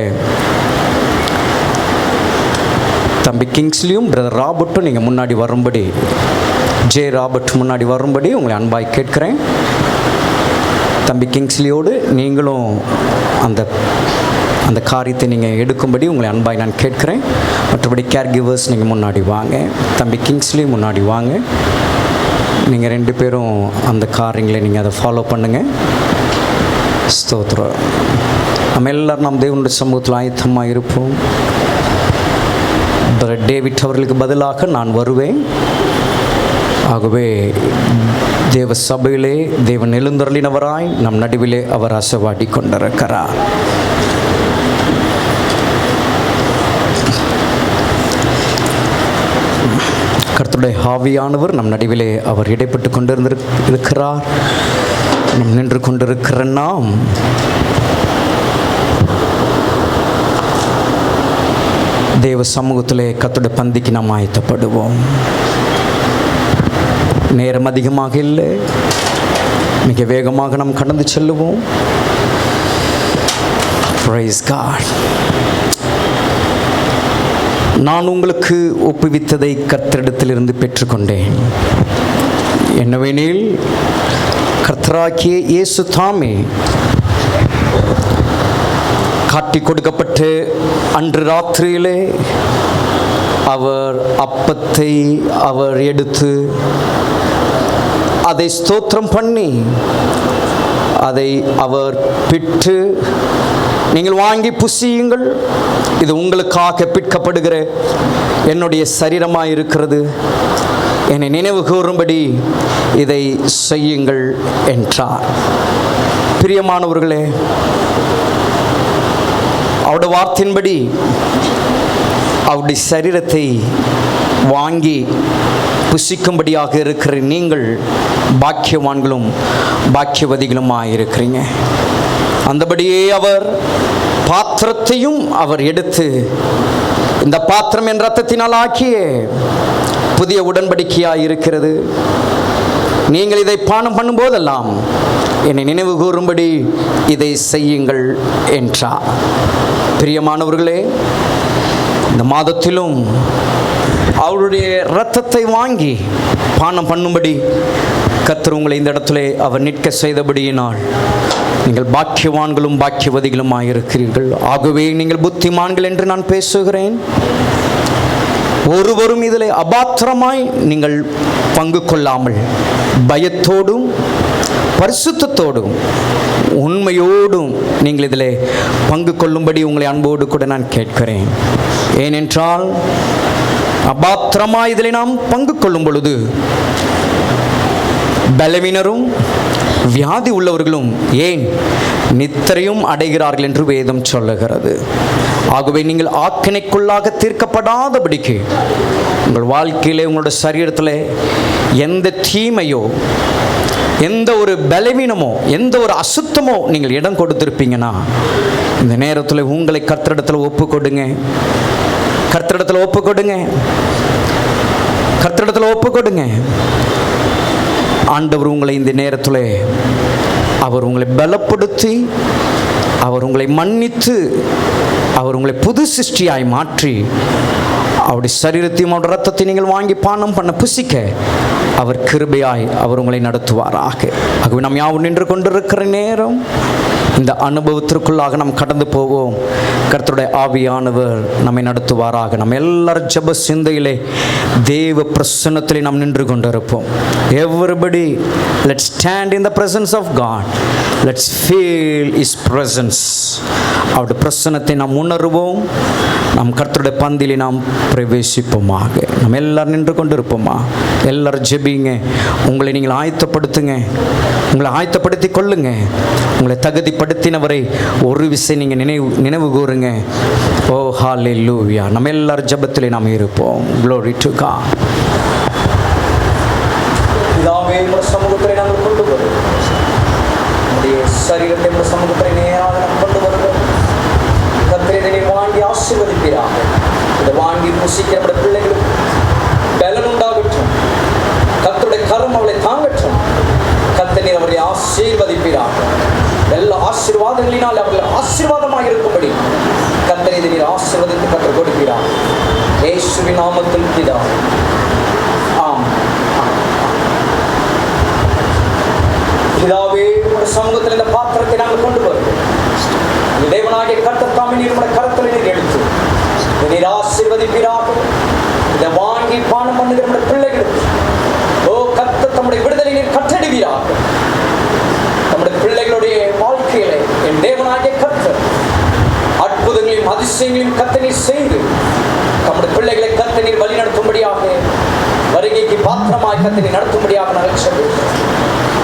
தம்பி கிங்ஸ்லியும் பிரதர் ராபர்ட்டும் நீங்கள் முன்னாடி வரும்படி, ஜே ராபர்ட் முன்னாடி வரும்படி உங்களை அன்பாய் கேட்குறேன். தம்பி கிங்ஸ்லியோடு நீங்களும் அந்த காரியத்தை நீங்கள் எடுக்கும்படி உங்களை அன்பாய் நான் கேட்குறேன். மற்றபடி கேர் கிவர்ஸ் நீங்கள் முன்னாடி வாங்க. தம்பி கிங்ஸ்லி முன்னாடி வாங்க. நீங்கள் 2 பேரும் அந்த காரியங்களை நீங்கள் அதை ஃபாலோ பண்ணுங்கள். ஸ்தோத்திரம். நம்ம எல்லோரும் நாம் தேவனுடைய சமூகத்தில் ஆயத்தமாக இருப்போம். பிரதர் டேவிட் அவர்களுக்கு பதிலாக நான் வருவேன். ஆகவே தேவ சபையிலே தேவன் எழுந்தருளினவராய் நம் நடுவிலே அவர் அசைவாடி கொண்டிருக்கிறார். கர்த்தருடைய ஆவியானவர் நம் நடுவிலே அவர் இடைப்பட்டு கொண்டிருக்கிறார். நம் நின்று கொண்டிருக்கிற நாம் தேவ சமூகத்திலே கர்த்தருடைய பந்திக்கு நாம் ஆயத்தப்படுவோம். நேரம் அதிகமாக இல்லை, மிக வேகமாக நாம் கடந்து செல்லுவோம். Praise God. நான் உங்களுக்கு ஒப்புவித்ததை கர்த்தரிடத்திலிருந்து பெற்றுக்கொண்டேன். என்னவெனில் கர்த்தராகிய இயேசு தாமே காட்டி கொடுக்கப்பட்டு அன்று ராத்திரியிலே அவர் அப்பத்தை அவர் எடுத்து அதை ஸ்தோத்திரம் பண்ணி அதை அவர் பிட்டு, நீங்கள் வாங்கி புசியுங்கள், இது உங்களுக்காக பிற்கப்படுகிற என்னுடைய சரீரமாக இருக்கிறது, என்னை நினைவு கூறும்படி இதை செய்யுங்கள் என்றார். பிரியமானவர்களே, அவருடைய வார்த்தையின்படி அவருடைய சரீரத்தை வாங்கி புசிக்கும்படியாக இருக்கிற நீங்கள் பாக்கியவான்களும் பாக்கியவதிகளுமாக இருக்கிறீங்க. அந்தபடியே அவர் பாத்திரத்தையும் அவர் எடுத்து, இந்த பாத்திரம் என் இரத்தத்தினால் ஆக்கிய புதிய உடன்படிக்கையாக இருக்கிறது, நீங்கள் இதை பானம் பண்ணும்போதெல்லாம் என்னை நினைவு கூறும்படி இதை செய்யுங்கள் என்றார். பிரியமானவர்களே, இந்த மாதத்திலும் அவருடைய இரத்தத்தை வாங்கி பானம் பண்ணும்படி கர்த்தர் உங்களை இந்த இடத்துல அவர் நிற்க செய்தபடியினால் நீங்கள் பாக்கியவான்களும் பாக்கியவதிகளுமாக இருக்கிறீர்கள். ஆகவே நீங்கள் புத்திமான்கள் என்று நான் பேசுகிறேன். ஒருவரும் இதில் அபாத்திரமாய் நீங்கள் பங்கு கொள்ளாமல் பயத்தோடும் பரிசுத்தத்தோடும் உண்மையோடும் நீங்கள் இதில் பங்கு கொள்ளும்படி உங்களை அன்போடு கூட நான் கேட்கிறேன். ஏனென்றால் அபாத்திரமாய் இதில் நாம் பங்கு கொள்ளும் பொழுது பலவீனரும் வியாதி உள்ளவர்களும் ஏன் நித்திரையும் அடைகிறார்கள் என்று வேதம் சொல்லுகிறது. ஆகவே நீங்கள் ஆக்கினைக்குள்ளாக தீர்க்கப்படாதபடிக்கு உங்கள் வாழ்க்கையிலே உங்களோட சரீரத்தில் எந்த தீமையோ எந்த ஒரு பலவீனமோ எந்த ஒரு அசுத்தமோ நீங்கள் இடம் கொடுத்திருப்பீங்கன்னா இந்த நேரத்தில் உங்களை கர்த்தரிடத்தில் ஒப்பு கொடுங்க. கர்த்தரிடத்தில் ஒப்பு கொடுங்க. கர்த்தரிடத்தில் ஒப்பு கொடுங்க. ஆண்டவர் உங்களை இந்த நேரத்தில் அவர் உங்களை பலப்படுத்தி அவர் உங்களை மன்னித்து அவர் உங்களை புது சிருஷ்டியாய் மாற்றி அவருடைய சரீரத்தையும் அவருடைய ரத்தத்தை நீங்கள் வாங்கி பானம் பண்ண புசிக்க அவர் கிருபையாய் அவர் உங்களை நடத்துவாராக. ஆகவே நாம் யாவும் நின்று கொண்டிருக்கிற நேரம் இந்த அனுபவத்திற்குள்ளாக நாம் கடந்து போவோம். கர்த்தருடைய ஆவியானவர் நம்மை நடத்துவாராக. நம்ம எல்லாரும் ஜெப சிந்தையிலே தேவ பிரசன்னத்திலே நாம் நின்று கொண்டிருப்போம். Everybody, let's stand in the presence of God. Let's feel His presence. அவருடைய பிரசன்னத்தை நாம் உணர்வோம். நாம் கர்த்தருடைய பந்திலே நாம் பிரவேசிப்போமாக. நம்ம எல்லாரும் நின்று கொண்டிருப்போமா? எல்லாரும் ஜெபிங்க. உங்களை நீங்கள் ஆயத்தப்படுத்துங்க. உங்களை ஆயத்தப்படுத்தி கொள்ளுங்க. உங்களை தகுதிப்படுத்தினவரை ஒரு விஷயம் நீங்கள் நினைவு கூறுங்க. ஓ ஹல்லேலூயா. நம்ம எல்லாரும் ஜெபத்திலே நாம் இருப்போம். Glory to God. பிதாவே, உம்முடைய சமூகத்திலே நாங்கள் கொண்டு வருவோம். உம்முடைய சரீரத்தை உம்முடைய சமூகத்திலே நேராக நாம் கொண்டு வருவோம். கர்த்தரே, இதை வாங்கி ஆசீர்வதிப்பீராக. இதை வாங்கி புசிக்கிற நம்முடைய பிள்ளைகளுக்கு பலன் உண்டாகட்டும். கர்த்தருடைய கரம் அவளை தாங்கட்டும். கர்த்தரே, அவரை ஆசீர்வதிப்பீராக. எல்லா ஆசீர்வாதங்களினால் அவர்கள் ஆசீர்வாதமாக இருக்கும்படி கர்த்தரே, இதை நீர் ஆசீர்வதித்து கர்த்தர் கொடுப்பீராக. இயேசுவின் நாமத்தில் பிதாவே. ஆமென். பிதாவே, உம்முடைய சமூகத்தில் இந்த பாத்திரத்தை நாங்கள் கொண்டு வருவோம். தேவனாகிய கர்த்தர் தாமே நீர் உம்முடைய கரத்தில் நீர் எடுத்து நீர் ஆசீர்வதிப்பீராக. இதை வாங்கி பானம் பண்ணுகிற நம்முடைய பிள்ளைகளுக்கு ஓ கர்த்தர் தம்முடைய விடுதலை நீர் கட்டளிவீராக. நம்முடைய பிள்ளைகளுடைய வாழ்க்கையிலே என் தேவனாகிய கர்த்தர் அற்புதங்களையும் அதிசயங்களையும் கர்த்தர் நீர் செய்து நம்முடைய பிள்ளைகளை கர்த்தர் நீர் வழி நடத்தும்படியாக வருகைக்கு பாத்திரமாய் கர்த்தர் நீர் நடத்தும்படியாக நாங்கள் சொல்லுகிறோம்.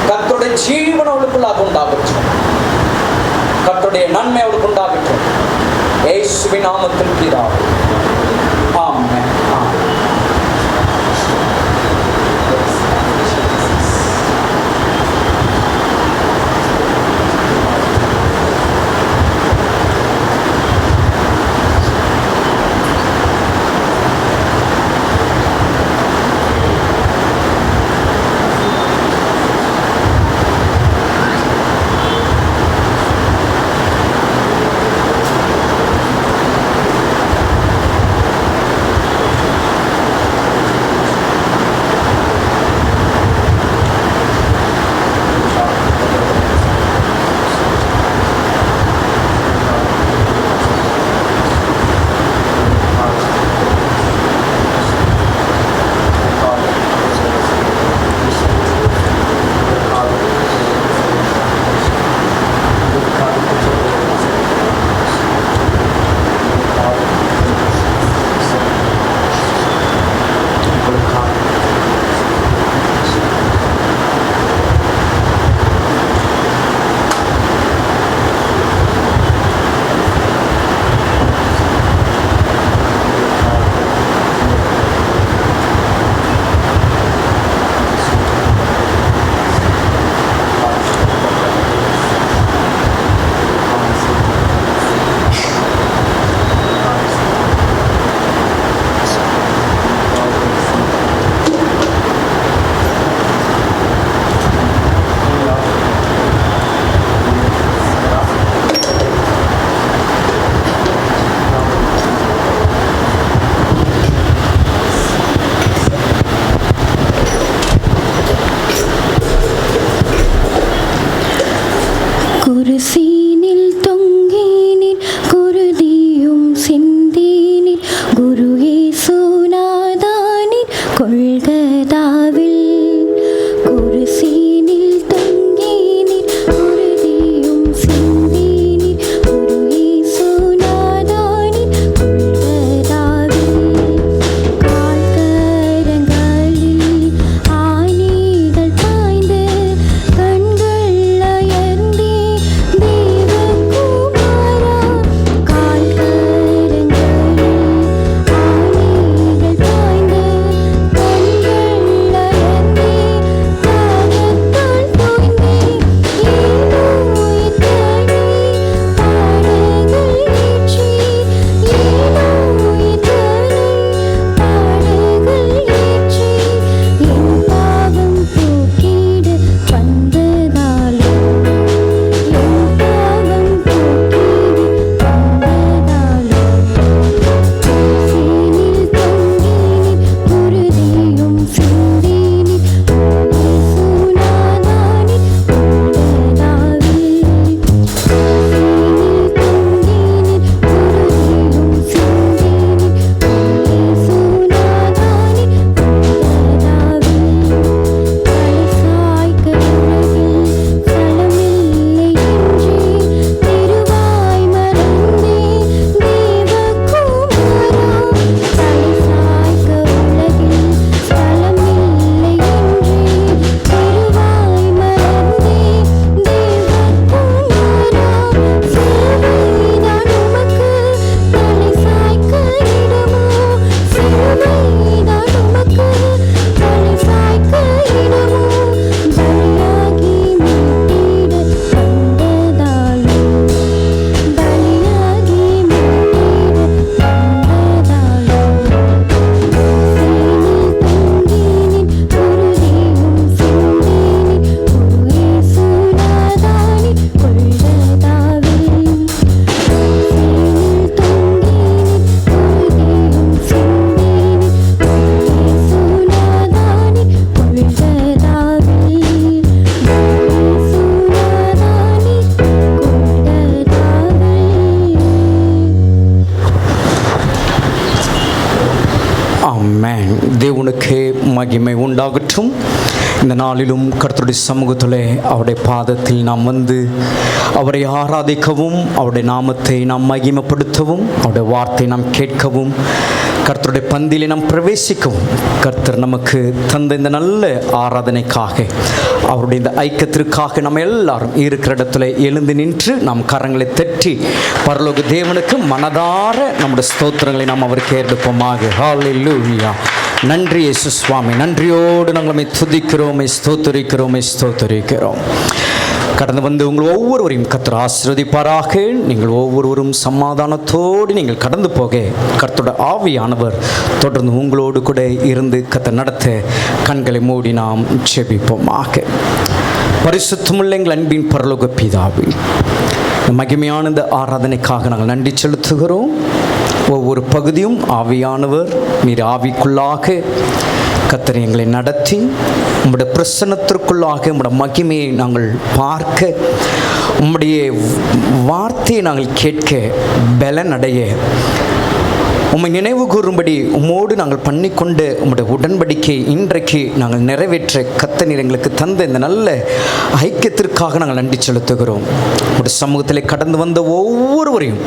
கர்த்தருடைய ஜீவன் அவளுக்குள்ளாக உண்டாகட்டும். கர்த்தருடைய நன்மை அவளுக்கு உண்டாகட்டும். இயேசுவின் நாமத்தில் பிதாவே. ஆமென். ஆமென். குருசீனில் தொங்கினீர் குருதியும் சிந்தினீர் குரு இயேசுநாதனின் கொள்கதாவில் குருசீனில் தொங்கி உண்டாகட்டும். இந்த நாளிலும் கர்த்தருடைய சமூகத்திலே அவருடைய பாதத்தில் நாம் வந்து அவரை ஆராதிக்கவும், அவருடைய நாமத்தை நாம் மகிமைப்படுத்தவும், அவருடைய வார்த்தை நாம் கேட்கவும், கர்த்தருடைய பந்தியிலே நாம் பிரவேசிக்கவும், கர்த்தர் நமக்கு தந்த இந்த நல்ல ஆராதனைக்காக, அவருடைய இந்த ஐக்கியத்திற்காக நம்ம எல்லாரும் இருக்கிற இடத்துல எழுந்து நின்று நாம் கரங்களை தட்டி பரலோக தேவனுக்கு மனதார நம்முடைய ஸ்தோத்திரங்களை நாம் அவருக்கு ஏறெடுப்போமாக. ஹல்லேலூயா. நன்றி இயேசு சுவாமி. நன்றியோடு நாங்கள் துதிக்கிறோம், ஸ்தோத்தரிக்கிறோம். கடந்து வந்து உங்கள் ஒவ்வொருவரையும் கர்த்தர் ஆசீர்வதிப்பாராக. நீங்கள் ஒவ்வொருவரும் சமாதானத்தோடு நீங்கள் கடந்து போக கர்த்தரோட ஆவியானவர் தொடர்ந்து உங்களோடு கூட இருந்து கர்த்தர் நடத்த கண்களை மூடி நாம் ஜெபிப்போமாக. பரிசுத்தமுள்ள எங்கள் அன்பின் பரலோக பிதாவே, மகிமையான இந்த ஆராதனைக்காக நாங்கள் நன்றி செலுத்துகிறோம். ஒவ்வொரு பகுதியும் ஆவியானவர் நீர் ஆவிக்குள்ளாக கர்த்தர் எங்களை நடத்தி உம்முடைய பிரசன்னத்திற்குள்ளாக உம்முடைய மகிமையை நாங்கள் பார்க்க, உம்முடைய வார்த்தையை நாங்கள் கேட்க பலனடைய, உம்மை நினைவு கூறும்படி உம்மோடு நாங்கள் பண்ணிக்கொண்ட உம்முடைய உடன்படிக்கை இன்றைக்கு நாங்கள் நிறைவேற்ற கர்த்தர் நீர் எங்களுக்கு தந்த இந்த நல்ல ஐக்கியத்திற்காக நாங்கள் நன்றி செலுத்துகிறோம். உம்முடைய சமூகத்தில் கடந்து வந்த ஒவ்வொருவரையும்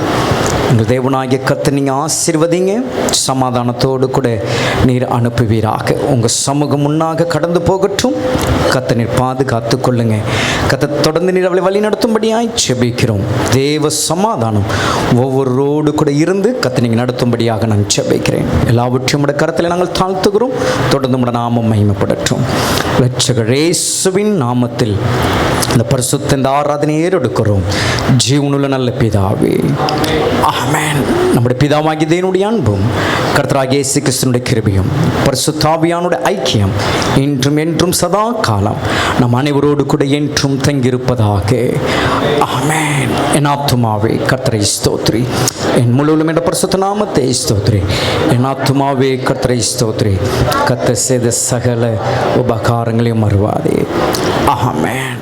உங்கள் தேவனாகிய கர்த்தர் நீங்கள் ஆசீர்வதிங்க. சமாதானத்தோடு கூட நீர் அனுப்புவீராக. உங்கள் சமூகம் முன்னாக கடந்து போகட்டும். கர்த்தர் நீர் பாதுகாத்து கொள்ளுங்க. கர்த்தர் தொடர்ந்து நீர் அவளை வழி நடத்தும்படியாய் ஜெபிக்கிறோம். தேவ சமாதானம் ஒவ்வொருவரோடு கூட இருந்து கர்த்தர் நீங்கள் நடத்தும்படியாக நான் ஜெபிக்கிறேன். எல்லாவற்றையும் உடைய கரத்தில் நாங்கள் தாழ்த்துகிறோம். தொடர்ந்து உடைய நாமம் மகிமைப்படட்டும். இரட்சகர் இயேசுவின் நாமத்தில் இந்த பரிசுத்த இந்த ஆராதனையை ஏறெடுக்கிறோம். ஜீவனுள்ள நல்ல பிதாவே, ஆமென். நம்முடைய பிதாவாகிய தேவனுடைய அன்பும் கர்த்தராகிய இயேசு கிறிஸ்துவினுடைய கிருபையும் பரிசுத்த ஆவியானுடைய ஐக்கியம் இன்றும் என்றும் சதா காலம் நம் அனைவரோடு கூட என்றும் தங்கியிருப்பதாக. ஆமென். என் ஆத்துமாவே கர்த்தரை ஸ்தோத்திரி, என் முழுவதும் என்ற பரிசுத்த நாமத்தை ஸ்தோத்திரி. என் ஆத்துமாவே கர்த்தரை ஸ்தோத்திரி, கர்த்தர் செய்த சகல உபகாரங்களையும் மறவாதே. ஆமென்.